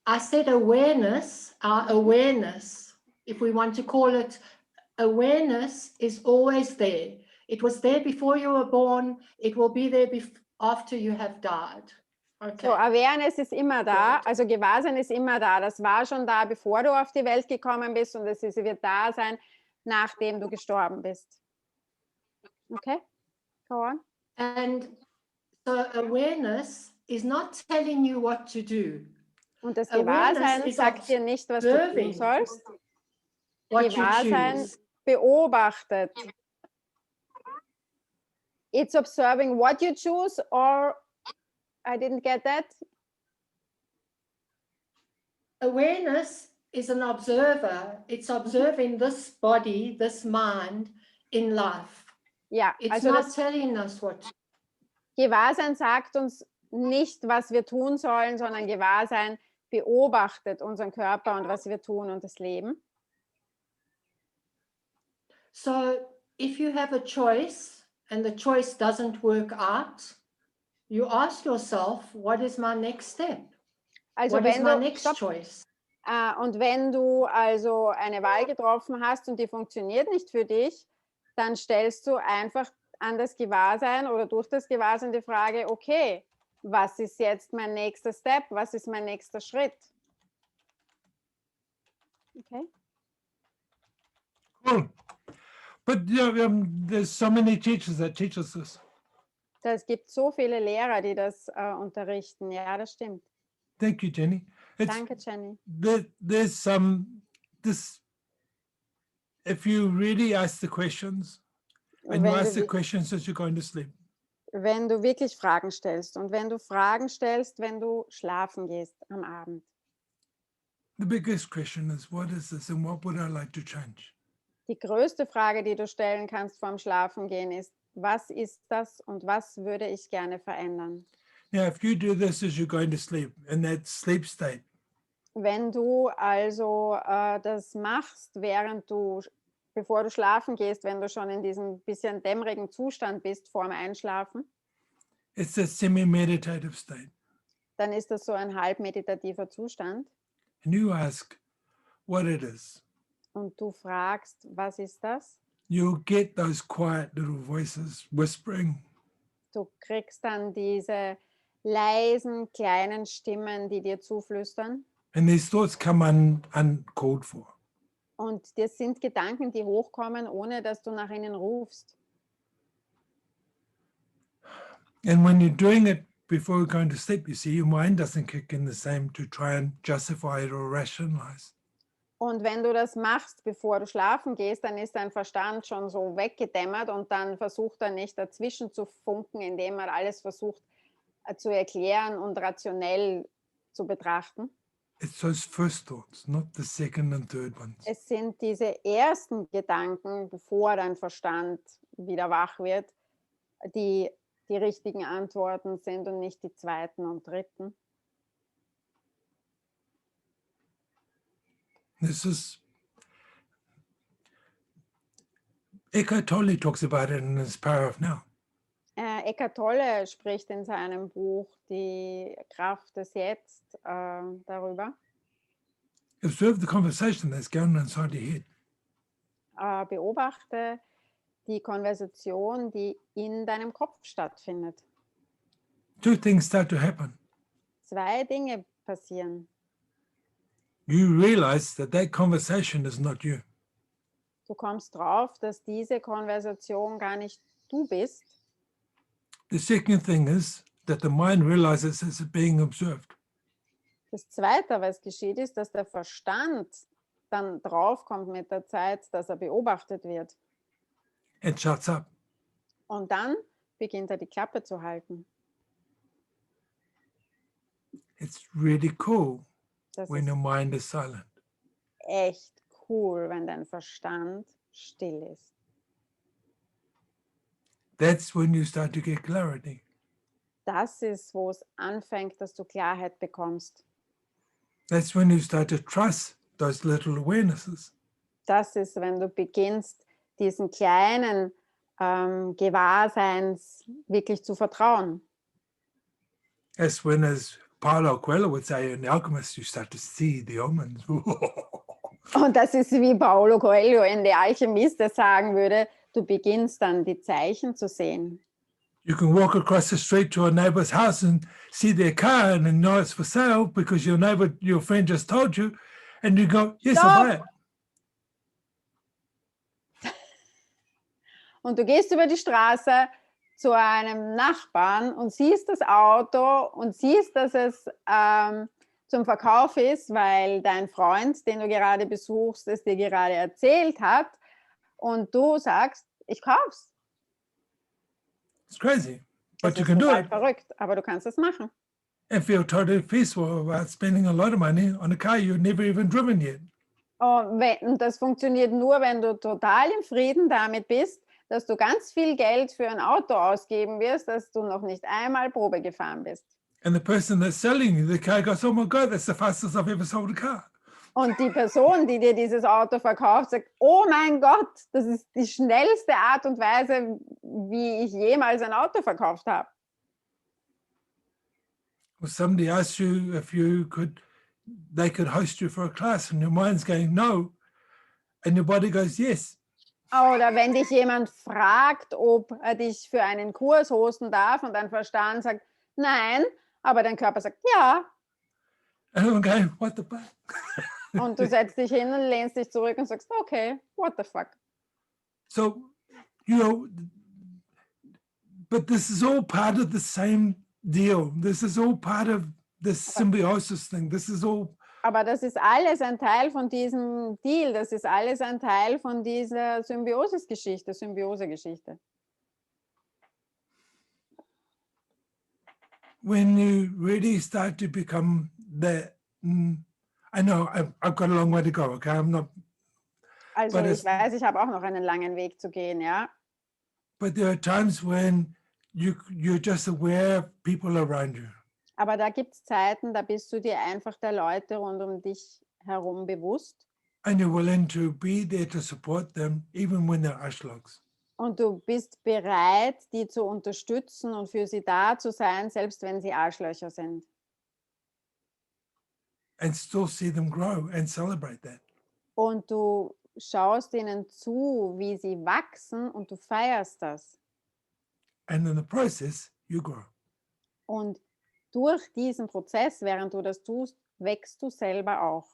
I said awareness, our awareness, if we want to call it, awareness is always there. It was there before you were born. It will be there after you have died. Okay. So, Awareness ist immer da, Gut. also Gewahrsein ist immer da. Das war schon da, bevor du auf die Welt gekommen bist und es wird da sein, nachdem du gestorben bist. Okay, go on. And so awareness is not telling you what to do. Und das Awareness Gewahrsein is sagt dir nicht, was du tun observing sollst. what you Gewahrsein choose. beobachtet. It's observing what you choose, or I didn't get that. Awareness is an observer. It's observing this body, this mind in life. Ja, It's also not das telling us what. Gewahrsein sagt uns nicht, was wir tun sollen, sondern Gewahrsein beobachtet unseren Körper und was wir tun und das Leben. So if you have a choice and the choice doesn't work out, you ask yourself, what is my next step? Also What is wenn my du, next stopp, choice? und wenn du also eine Wahl getroffen hast und die funktioniert nicht für dich, dann stellst du einfach an das Gewahrsein oder durch das Gewahrsein die Frage, okay, was ist jetzt mein nächster Step, was ist mein nächster Schritt? Okay. Cool. But there's so many teachers that teach us this. Es gibt so viele Lehrer, die das unterrichten. Ja, das stimmt. Thank you, Jenny. Danke, Jenny. There's this. If you really ask the questions, and you ask the questions as you're going to sleep. Wenn du wirklich Fragen stellst und wenn du Fragen stellst, wenn du schlafen gehst am Abend. The biggest question is, what is this and what would I like to change? Die größte Frage, die du stellen kannst vorm Schlafengehen, ist, was ist das und was würde ich gerne verändern? Now, if you do this as you're going to sleep, in that sleep state, Wenn du also das machst, bevor du schlafen gehst, wenn du schon in diesem bisschen dämmerigen Zustand bist vorm Einschlafen, it's a semi-meditative state. dann ist das so ein halb meditativer Zustand. And you ask what it is. Und du fragst, was ist das? You'll get those quiet little voices whispering. Du kriegst dann diese leisen, kleinen Stimmen, die dir zuflüstern. And these thoughts come uncalled for. Und das sind Gedanken, die hochkommen, ohne dass du nach ihnen rufst. And when you're doing it before you're going to sleep, you see, your mind doesn't kick in the same to try and justify it or rationalize. Und wenn du das machst, bevor du schlafen gehst, dann ist dein Verstand schon so weggedämmert und dann versucht er nicht dazwischen zu funken, indem er alles versucht zu erklären und rationell zu betrachten. It's those first thoughts, not the second and third ones. Es sind diese ersten Gedanken, bevor dein Verstand wieder wach wird, die die richtigen Antworten sind und nicht die zweiten und dritten. This is Eckhart Tolle talks about it in his Power of Now. Eckhart Tolle spricht in seinem Buch Die Kraft des Jetzt darüber. Observe the conversation that's going on inside your head. Beobachte die Konversation, die in deinem Kopf stattfindet. Two things start to happen. Zwei Dinge passieren. You realize that that conversation is not you. Du kommst drauf, dass diese Konversation gar nicht du bist. The second thing is that the mind realizes it's being observed. Das Zweite, was geschieht, ist, dass der Verstand dann draufkommt mit der Zeit, dass er beobachtet wird. And shuts up. Und dann beginnt er die Klappe zu halten. It's really cool Das when ist your mind is silent. echt cool, wenn dein Verstand still ist. That's when you start to get clarity. Das ist, wo es anfängt, dass du Klarheit bekommst. That's when you start to trust those little awarenesses. Das ist, wenn du beginnst, diesen kleinen Gewahrseins wirklich zu vertrauen. That's when, as Paulo Coelho would say, in The Alchemist, you start to see the omens. Und das ist wie Paulo Coelho in Der Alchemist, der sagen würde, du beginnst dann die Zeichen zu sehen. You can walk across the street to a neighbor's house and see their car and know it's for sale because your neighbor, your friend just told you, and you go, yes, Stop. I'll buy it. Und du gehst über die Straße zu einem Nachbarn und siehst das Auto und siehst, dass es zum Verkauf ist, weil dein Freund, den du gerade besuchst, es dir gerade erzählt hat und du sagst, ich kauf's. It's crazy, Das but you ist can do total it verrückt, aber du kannst es machen. and feel totally peaceful about spending a lot of money on a car you've never even driven yet. Und das funktioniert nur, wenn du total im Frieden damit bist, dass du ganz viel Geld für ein Auto ausgeben wirst, das du noch nicht einmal Probe gefahren bist. And the person that's selling you the car goes, oh my God, that's the fastest I've ever sold a car. Und die Person, die dir dieses Auto verkauft, sagt, oh mein Gott, das ist die schnellste Art und Weise, wie ich jemals ein Auto verkauft habe. Or somebody asks you if they could host you for a class and your mind's going, no. And your body goes, yes. Oder wenn dich jemand fragt, ob er dich für einen Kurs hosten darf und dein Verstand sagt, nein, aber dein Körper sagt, ja. And I'm going, what the fuck? Und du setzt dich hin und lehnst dich zurück und sagst, okay, what the fuck. So, but this is all part of the same deal. This is all part of this symbiosis thing. This is all. Aber das ist alles ein Teil von diesem Deal. Das ist alles ein Teil von dieser Symbiosis-Geschichte, Symbiose-Geschichte. When you really start to become I know I've got a long way to go, okay? I'm not. Also ich weiß, ich habe auch noch einen langen Weg zu gehen, ja. But there are times when you're just aware of people around you. Aber da gibt es Zeiten, da bist du dir einfach der Leute rund um dich herum bewusst. And you're willing to be there to support them, even when they're ashlogs. Und du bist bereit, die zu unterstützen und für sie da zu sein, selbst wenn sie Arschlöcher sind. And still see them grow and celebrate that. Und du schaust ihnen zu, wie sie wachsen und du feierst das. And in the process, you grow. Und durch diesen Prozess, während du das tust, wächst du selber auch.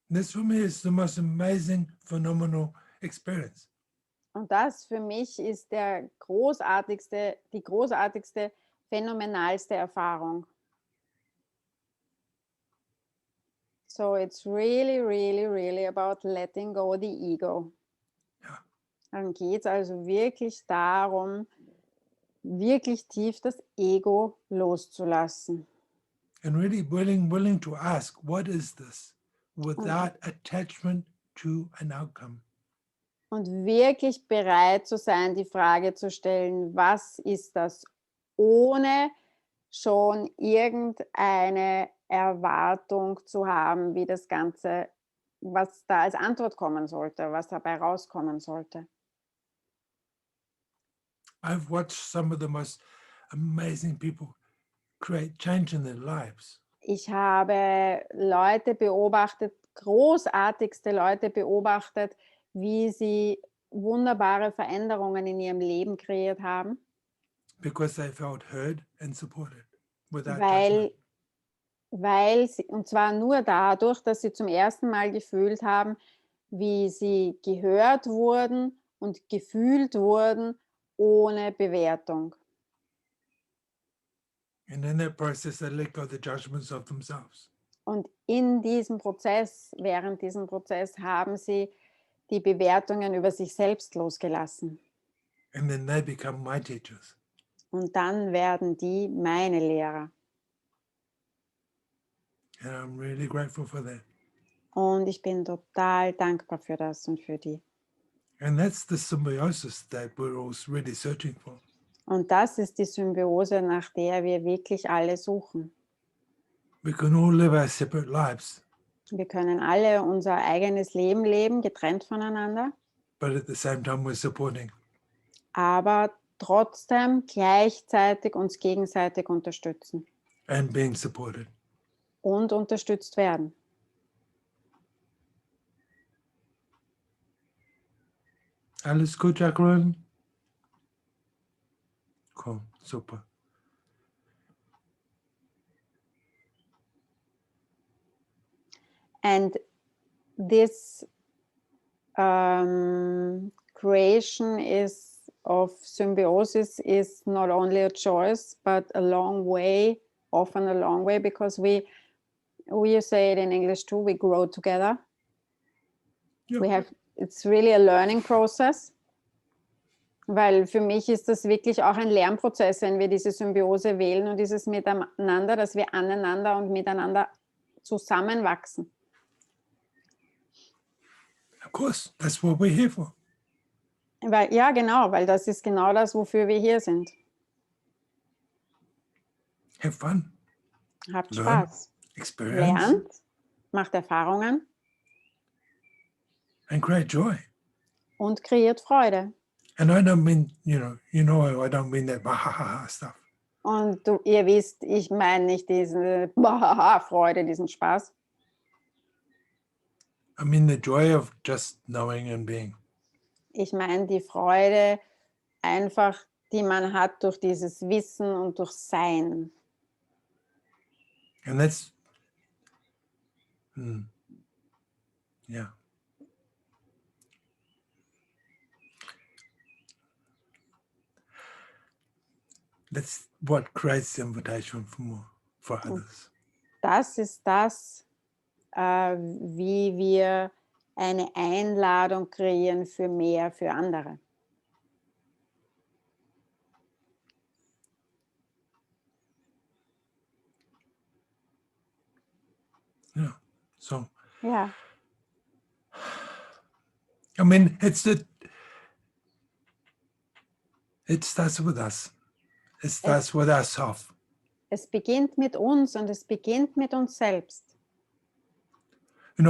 This for me is the most amazing, phenomenal experience. Und das für mich ist die großartigste, phänomenalste Erfahrung. So it's really, really, really about letting go the ego. Ja. Dann geht es also wirklich darum, wirklich tief das Ego loszulassen. And really willing to ask, what is this? Without attachment to an outcome. Und wirklich bereit zu sein, die Frage zu stellen, was ist das, ohne schon irgendeine Erwartung zu haben, wie das Ganze, was da als Antwort kommen sollte, was dabei rauskommen sollte. I've watched some of the most amazing people create change in their lives. Ich habe Leute beobachtet, großartigste Leute beobachtet, wie sie wunderbare Veränderungen in ihrem Leben kreiert haben. Because they felt heard and supported without weil sie, und zwar nur dadurch, dass sie zum ersten Mal gefühlt haben, wie sie gehört wurden und gefühlt wurden ohne Bewertung. And in that process, they let go the judgments of themselves. Und in diesem Prozess, während diesem Prozess, haben sie die Bewertungen über sich selbst losgelassen. And then they become my teachers. Und dann werden die meine Lehrer. And I'm really grateful for that. Und ich bin total dankbar für das und für die. And that's the symbiosis that we're all really searching for. Und das ist die Symbiose, nach der wir wirklich alle suchen. We can all live our separate lives, Wir können alle unser eigenes Leben leben, getrennt voneinander, but at the same time we're supporting. aber trotzdem gleichzeitig uns gegenseitig unterstützen And being supported. und unterstützt werden. Alles gut, Jacqueline? Cool, super. And this creation of symbiosis is not only a choice, but a long way, often a long way, because we say it in English too, we grow together. Yeah. It's really a learning process, weil für mich ist das wirklich auch ein Lernprozess, wenn wir diese Symbiose wählen und dieses Miteinander, dass wir aneinander und miteinander zusammenwachsen. Of course, that's what we're here for. Ja, genau, weil das ist genau das, wofür wir hier sind. Have fun. Habt Learn. Spaß. Experience. Lernt, macht Erfahrungen And create joy. und kreiert Freude. And I don't mean, I don't mean that stuff. Und ihr wisst, ich meine nicht diese Freude, diesen Spaß. I mean the joy of just knowing and being. Ich meine die Freude einfach, die man hat durch dieses Wissen und durch Sein. And that's, yeah. That's what creates the invitation for others. Das ist das, wie wir eine Einladung kreieren für mehr, für andere. Yeah. So. Ja. I mean, it starts with us. It starts with ourselves. Es beginnt mit uns und es beginnt mit uns selbst. I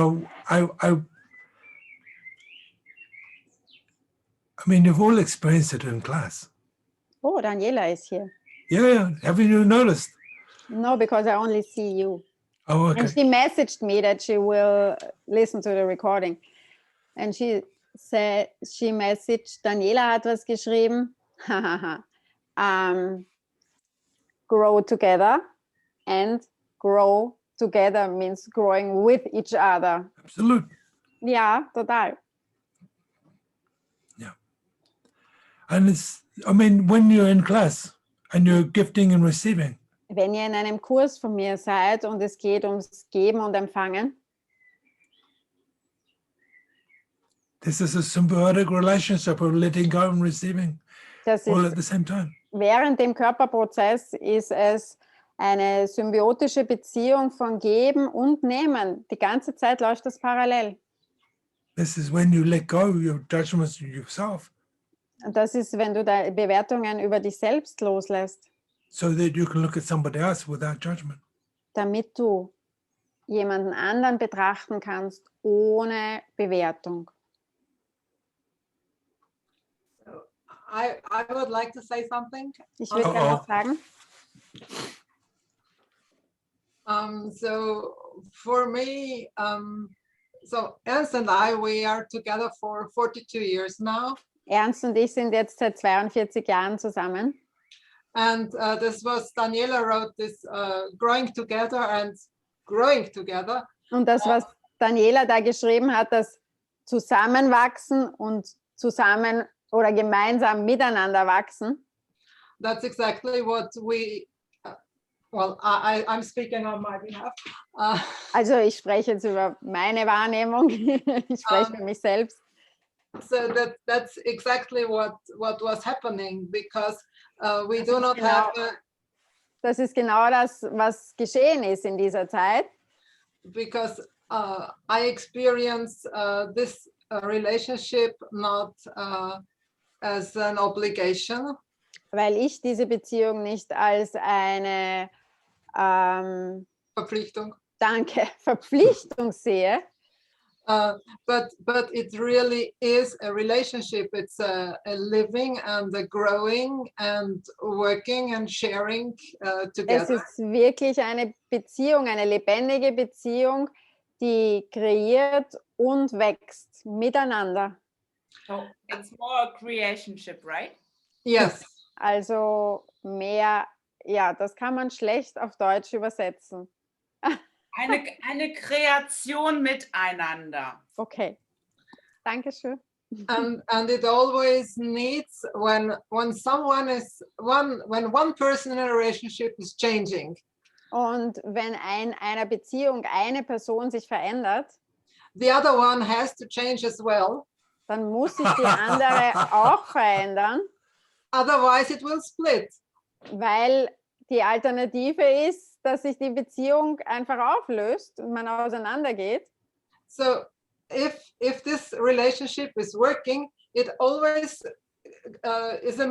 mean, you've all experienced it in class. Oh, Daniela is here. Yeah. Haven't you noticed? No, because I only see you. Oh, okay. And she messaged me that she will listen to the recording. And she said, she messaged, Daniela hat was geschrieben. Grow together, and grow together means growing with each other. Absolutely. Ja, total. Yeah. And when you're in class and you're gifting and receiving, Wenn ihr in einem Kurs von mir seid und es geht ums Geben und Empfangen, this is a symbiotic relationship of letting go and receiving all at the same time. Während dem Körperprozess ist es eine symbiotische Beziehung von Geben und Nehmen. Die ganze Zeit läuft das parallel. This is when you let go your judgments of yourself. Und das ist, wenn du deine Bewertungen über dich selbst loslässt. So that you can look at somebody else without judgment. Damit du jemanden anderen betrachten kannst ohne Bewertung. I would like to say something. Ich würde gerne was sagen. So for me, so Ernst and I, we are together for 42 years now. Ernst und ich sind jetzt seit 42 Jahren zusammen. And this was, Daniela wrote this, growing together and growing together. Und das, was Daniela da geschrieben hat, das Zusammenwachsen und zusammen oder gemeinsam miteinander wachsen. That's exactly what we, well, I'm speaking on my behalf. Also ich spreche jetzt über meine Wahrnehmung, ich spreche für mich selbst. So that's exactly what was happening, because we do not have das ist genau das, was geschehen ist in dieser Zeit. Because I experienced this relationship not as an obligation. weil ich diese Beziehung nicht als eine Verpflichtung. Verpflichtung sehe. But it really is a relationship. It's a living and a growing and working and sharing together. Es ist wirklich eine Beziehung, eine lebendige Beziehung, die kreiert und wächst miteinander. So it's more a creationship, right? Yes. Also mehr, ja, das kann man schlecht auf Deutsch übersetzen. Eine Kreation miteinander. Okay, Dankeschön. And it always needs when one person in a relationship is changing. Und wenn in einer Beziehung eine Person sich verändert, the other one has to change as well. Dann muss sich die andere auch verändern. Otherwise it will split. Weil die Alternative ist, dass sich die Beziehung einfach auflöst und man auseinandergeht. So if this relationship is working, it always is a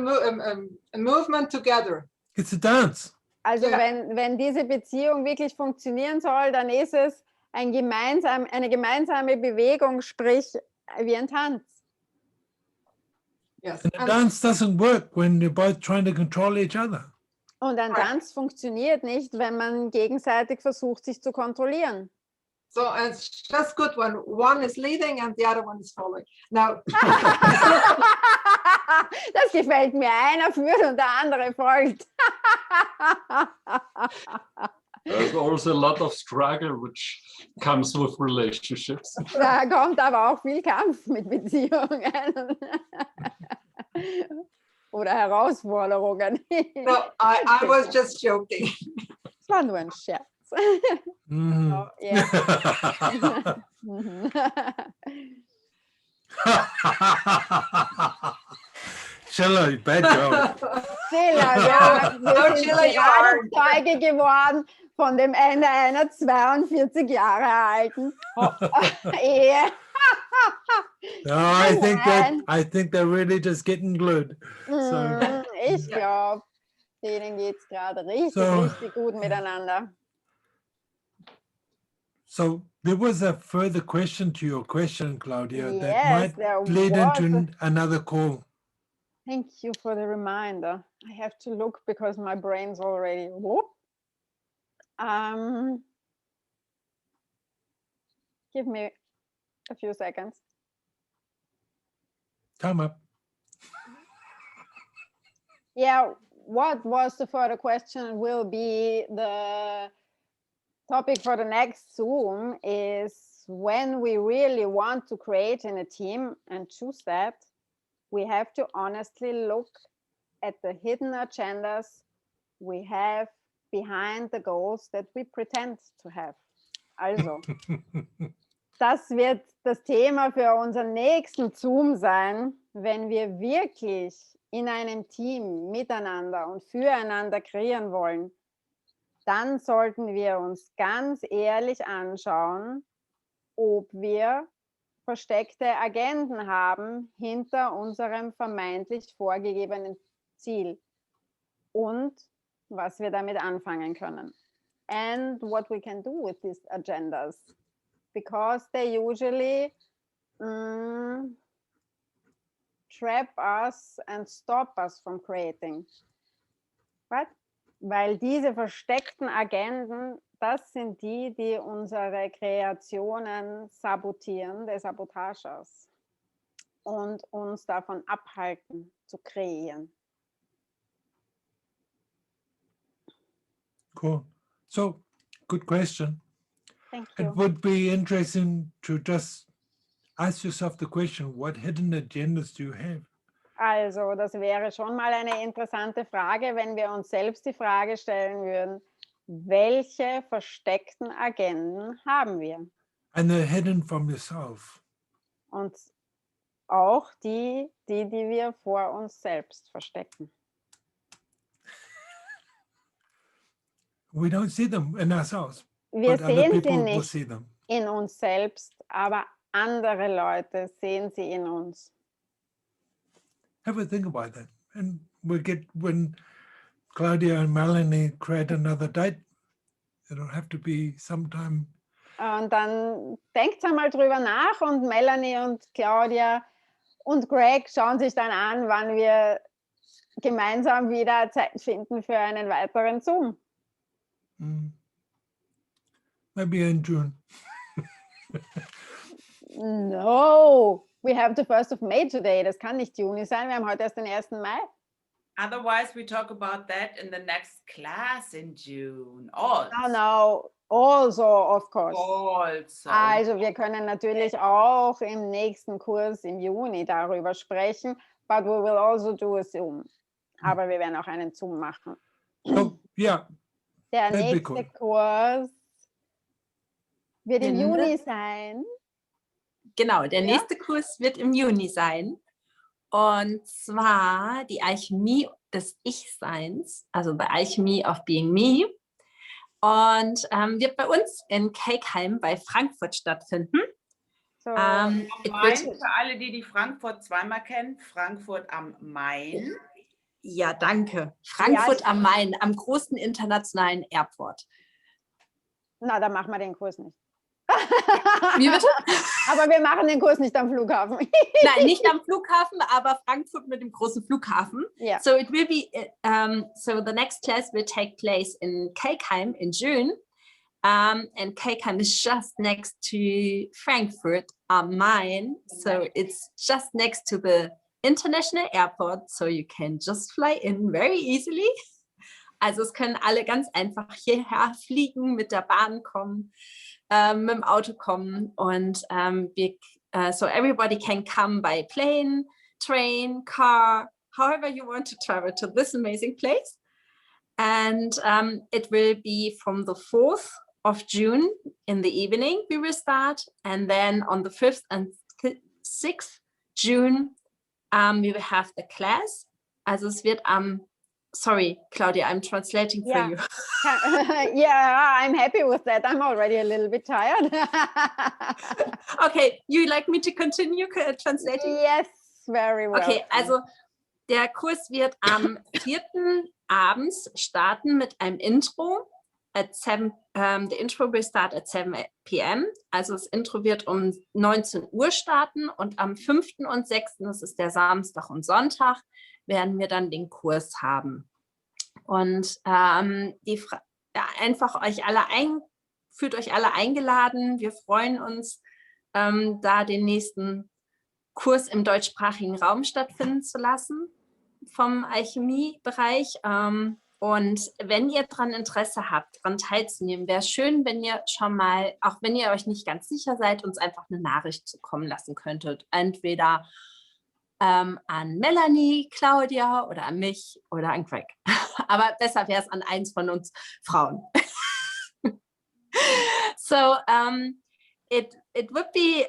movement together. It's a dance. Also wenn diese Beziehung wirklich funktionieren soll, dann ist es eine gemeinsame Bewegung, sprich wie ein Tanz. Yes. And a dance doesn't work when you're both trying to control each other. Und ein Tanz funktioniert nicht, wenn man gegenseitig versucht, sich zu kontrollieren. So it's just good when one is leading and the other one is following. Now, das gefällt mir. Einer führt und der andere folgt. There's also a lot of struggle which comes with relationships. Da kommt aber auch viel Kampf mit Beziehungen. Oder Herausforderungen. no, I was just joking. Das war nur ein Scherz. Mhm. Oh, yeah. Cello, bad joke. Wir sind gerade Zeuge geworden von dem Ende einer 42 Jahre alten Ehe. No, I think they're really just getting glued. So, Ich glaube, denen geht es gerade richtig gut miteinander. so there was a further question to your question, Claudia, Yes, that there might lead was. into another call. Thank you for the reminder. I have to look because my brain's already whoop. Give me a few seconds. Time up. Yeah, what was the further question will be the topic for the next Zoom is when we really want to create in a team and choose that, we have to honestly look at the hidden agendas we have behind the goals that we pretend to have. Also, das wird das Thema für unseren nächsten Zoom sein, wenn wir wirklich in einem Team miteinander und füreinander kreieren wollen. Dann sollten wir uns ganz ehrlich anschauen, ob wir versteckte Agenden haben hinter unserem vermeintlich vorgegebenen Ziel und was wir damit anfangen können. And what we can do with these agendas, because they usually trap us and stop us from creating. Right? Weil diese versteckten Agenden, das sind die unsere Kreationen sabotieren, der Sabotages, und uns davon abhalten zu kreieren. Cool. So, good question. Thank you. It would be interesting to just ask yourself the question, what hidden agendas do you have? Also, das wäre schon mal eine interessante Frage, wenn wir uns selbst die Frage stellen würden, welche versteckten Agenden haben wir? And they're hidden from yourself. Und auch die wir vor uns selbst verstecken. We don't see them in ourselves, Wir but other sehen sie people will nicht see them. in uns selbst, aber andere Leute sehen sie in uns. Have a think about that. And when Claudia and Melanie create another date, it'll have to be sometime. Und dann denkt einmal drüber nach und Melanie und Claudia und Greg schauen sich dann an, wann wir gemeinsam wieder Zeit finden für einen weiteren Zoom. Maybe in June. No, we have the 1st of May today. Das kann nicht Juni sein. Wir haben heute erst den 1. Mai. Otherwise, we talk about that in the next class in June. Also. No, also, of course. Also. Also, wir können natürlich auch im nächsten Kurs im Juni darüber sprechen, but we will also do a Zoom. Aber wir werden auch einen Zoom machen. Oh, yeah. Der nächste Kurs wird im Juni sein. Genau, der nächste Kurs wird im Juni sein. Und zwar die Alchemie des Ich-Seins, also the Alchemy of Being Me. Und wird bei uns in Kelkheim bei Frankfurt stattfinden. So, Main, für alle, die Frankfurt zweimal kennen, Frankfurt am Main. Ja, danke. Frankfurt am Main, am großen internationalen Airport. Na, dann machen wir den Kurs nicht. Wie bitte? Aber wir machen den Kurs nicht am Flughafen. Nein, nicht am Flughafen, aber Frankfurt mit dem großen Flughafen. Yeah. So it will be, so the next class will take place in Kelkheim in June. And Kelkheim is just next to Frankfurt am Main. So it's just next to the international airport. So you can just fly in very easily. Also es können alle ganz einfach hierher fliegen, mit der Bahn kommen, mit dem Auto kommen und so everybody can come by plane, train, car, however you want to travel to this amazing place. And it will be from the 4th of June in the evening we will start, and then on the 5th and 6th June we will have the class. Also es wird sorry, Claudia, I'm translating for you. Yeah, I'm happy with that. I'm already a little bit tired. Okay, you like me to continue translating? Yes, very well. Okay, also der Kurs wird am 4. abends starten mit einem Intro. The intro will start at 7 p.m. Also das Intro wird um 19 Uhr starten und am 5. und 6., das ist der Samstag und Sonntag, werden wir dann den Kurs haben. Und einfach fühlt euch alle eingeladen. Wir freuen uns, da den nächsten Kurs im deutschsprachigen Raum stattfinden zu lassen vom Alchemiebereich. Und wenn ihr daran Interesse habt, daran teilzunehmen, wäre es schön, wenn ihr schon mal, auch wenn ihr euch nicht ganz sicher seid, uns einfach eine Nachricht zukommen lassen könntet. Entweder an Melanie, Claudia oder an mich oder an Greg. Aber besser wäre es an eins von uns Frauen. So it would be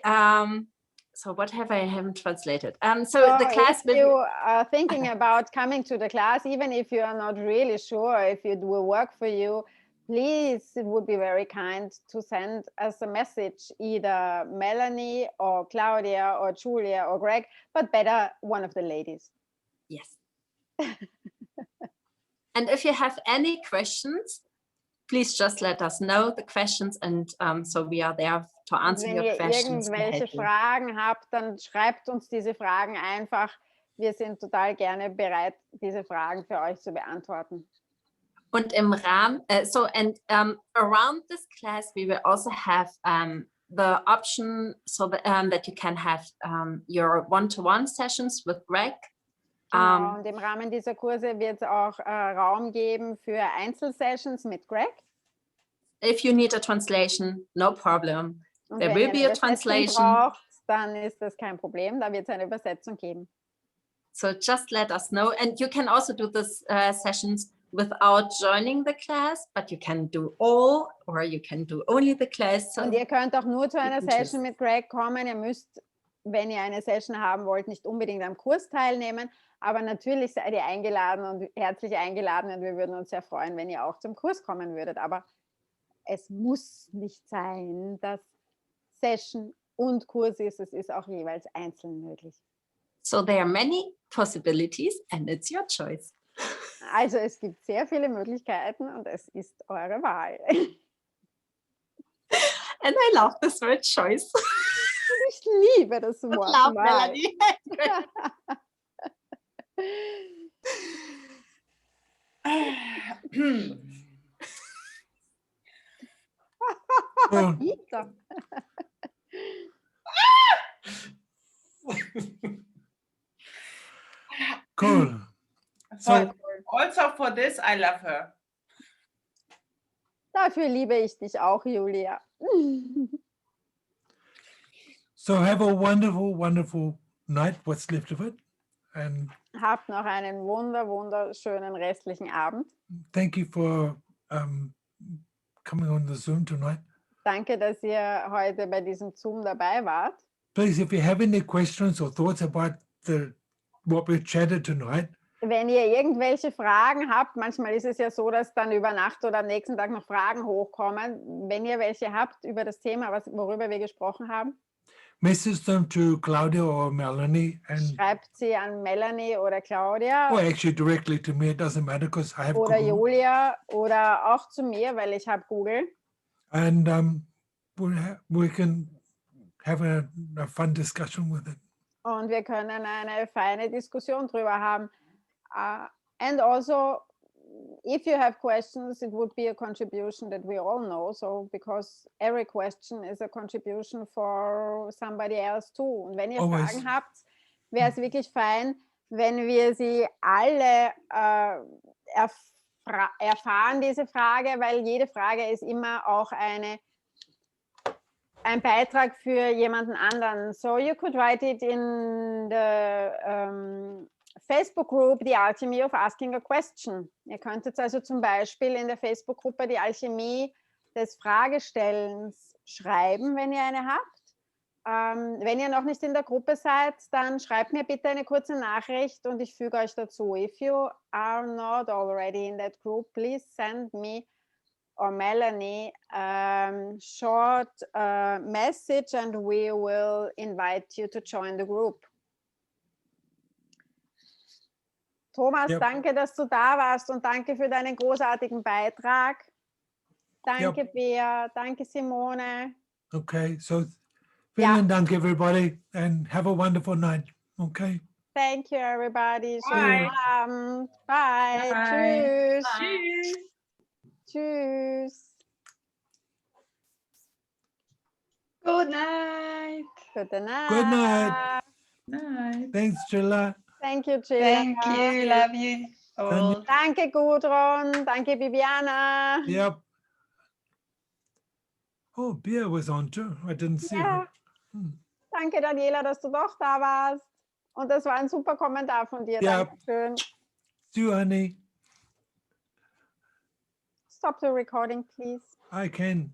so what have I haven't translated? So the class if you are thinking about coming to the class, even if you are not really sure if it will work for you, please, it would be very kind to send us a message, either Melanie or Claudia or Julia or Greg, but better one of the ladies. Yes. And if you have any questions, please just let us know the questions, and so we are there to answer your questions. Wenn ihr irgendwelche Fragen habt, dann schreibt uns diese Fragen einfach. Wir sind total gerne bereit, diese Fragen für euch zu beantworten. Und im Rahmen, around this class, we will also have the option so that you can have your one-to-one sessions with Greg. Genau, und im Rahmen dieser Kurse wird es auch Raum geben für Einzelsessions mit Greg. If you need a translation, no problem. Und There wenn will be a translation. Braucht, dann ist das kein Problem, da wird es eine Übersetzung geben. So just let us know, and you can also do this sessions without joining the class, but you can do all, or you can do only the class. So und ihr könnt auch nur zu einer Session mit Greg kommen. Ihr müsst, wenn ihr eine Session haben wollt, nicht unbedingt am Kurs teilnehmen, aber natürlich seid ihr eingeladen und herzlich eingeladen, und wir würden uns sehr freuen, wenn ihr auch zum Kurs kommen würdet. Aber es muss nicht sein, dass Session und Kurs ist. Es ist auch jeweils einzeln möglich. So there are many possibilities and it's your choice. Also es gibt sehr viele Möglichkeiten und es ist eure Wahl. And I love this word choice. Und ich liebe das Wort Love, Wahl. Melanie. Cool. Peter. Cool. So, Also for this, I love her. Dafür liebe ich dich auch, Julia. so have a wonderful, wonderful night, what's left of it. And Habt noch einen wunderschönen restlichen Abend. thank you for coming on the Zoom tonight. Danke, dass ihr heute bei diesem Zoom dabei wart. Please, if you have any questions or thoughts about what we've chatted tonight, Wenn ihr irgendwelche Fragen habt, manchmal ist es ja so, dass dann über Nacht oder am nächsten Tag noch Fragen hochkommen. Wenn ihr welche habt über das Thema, worüber wir gesprochen haben, message them to Claudia or Melanie, and schreibt sie an Melanie oder Claudia or actually directly to me. It doesn't matter because I have oder Google. Julia oder auch zu mir, weil ich habe Google. And we can have a fun discussion with it. Und wir können eine feine Diskussion drüber haben. And also, if you have questions, it would be a contribution that we all know. So, because every question is a contribution for somebody else too. Und wenn ihr Always. Fragen habt, wäre es wirklich fein, wenn wir sie alle erfahren, diese Frage, weil jede Frage ist immer auch ein Beitrag für jemanden anderen. So you could write it in the Facebook Group, die Alchemy of Asking a Question. Ihr könntet also zum Beispiel in der Facebook-Gruppe die Alchemie des Fragestellens schreiben, wenn ihr eine habt. Wenn ihr noch nicht in der Gruppe seid, dann schreibt mir bitte eine kurze Nachricht und ich füge euch dazu. If you are not already in that group, please send me or Melanie short message and we will invite you to join the group. Thomas, Yep. danke, dass du da warst und danke für deinen großartigen Beitrag. Danke, Yep. Bea. Danke, Simone. Okay, so vielen Dank, everybody, and have a wonderful night. Okay. Thank you, everybody. Bye. Schönen Abend. Bye. Bye. Tschüss. Tschüss. Tschüss. Good night. Gute Nacht. Good night. Night. Thanks, Jilla. Thank you, Jill. Thank you. Love you all. Danke, Gudrun. Danke, Bibiana. Yep. Oh, Bea was on too. I didn't see Ja. her. Danke, Daniela, dass du doch da warst. Und das war ein super Kommentar von dir. Ja. Dankeschön. See you, honey. Stop the recording, please. I can.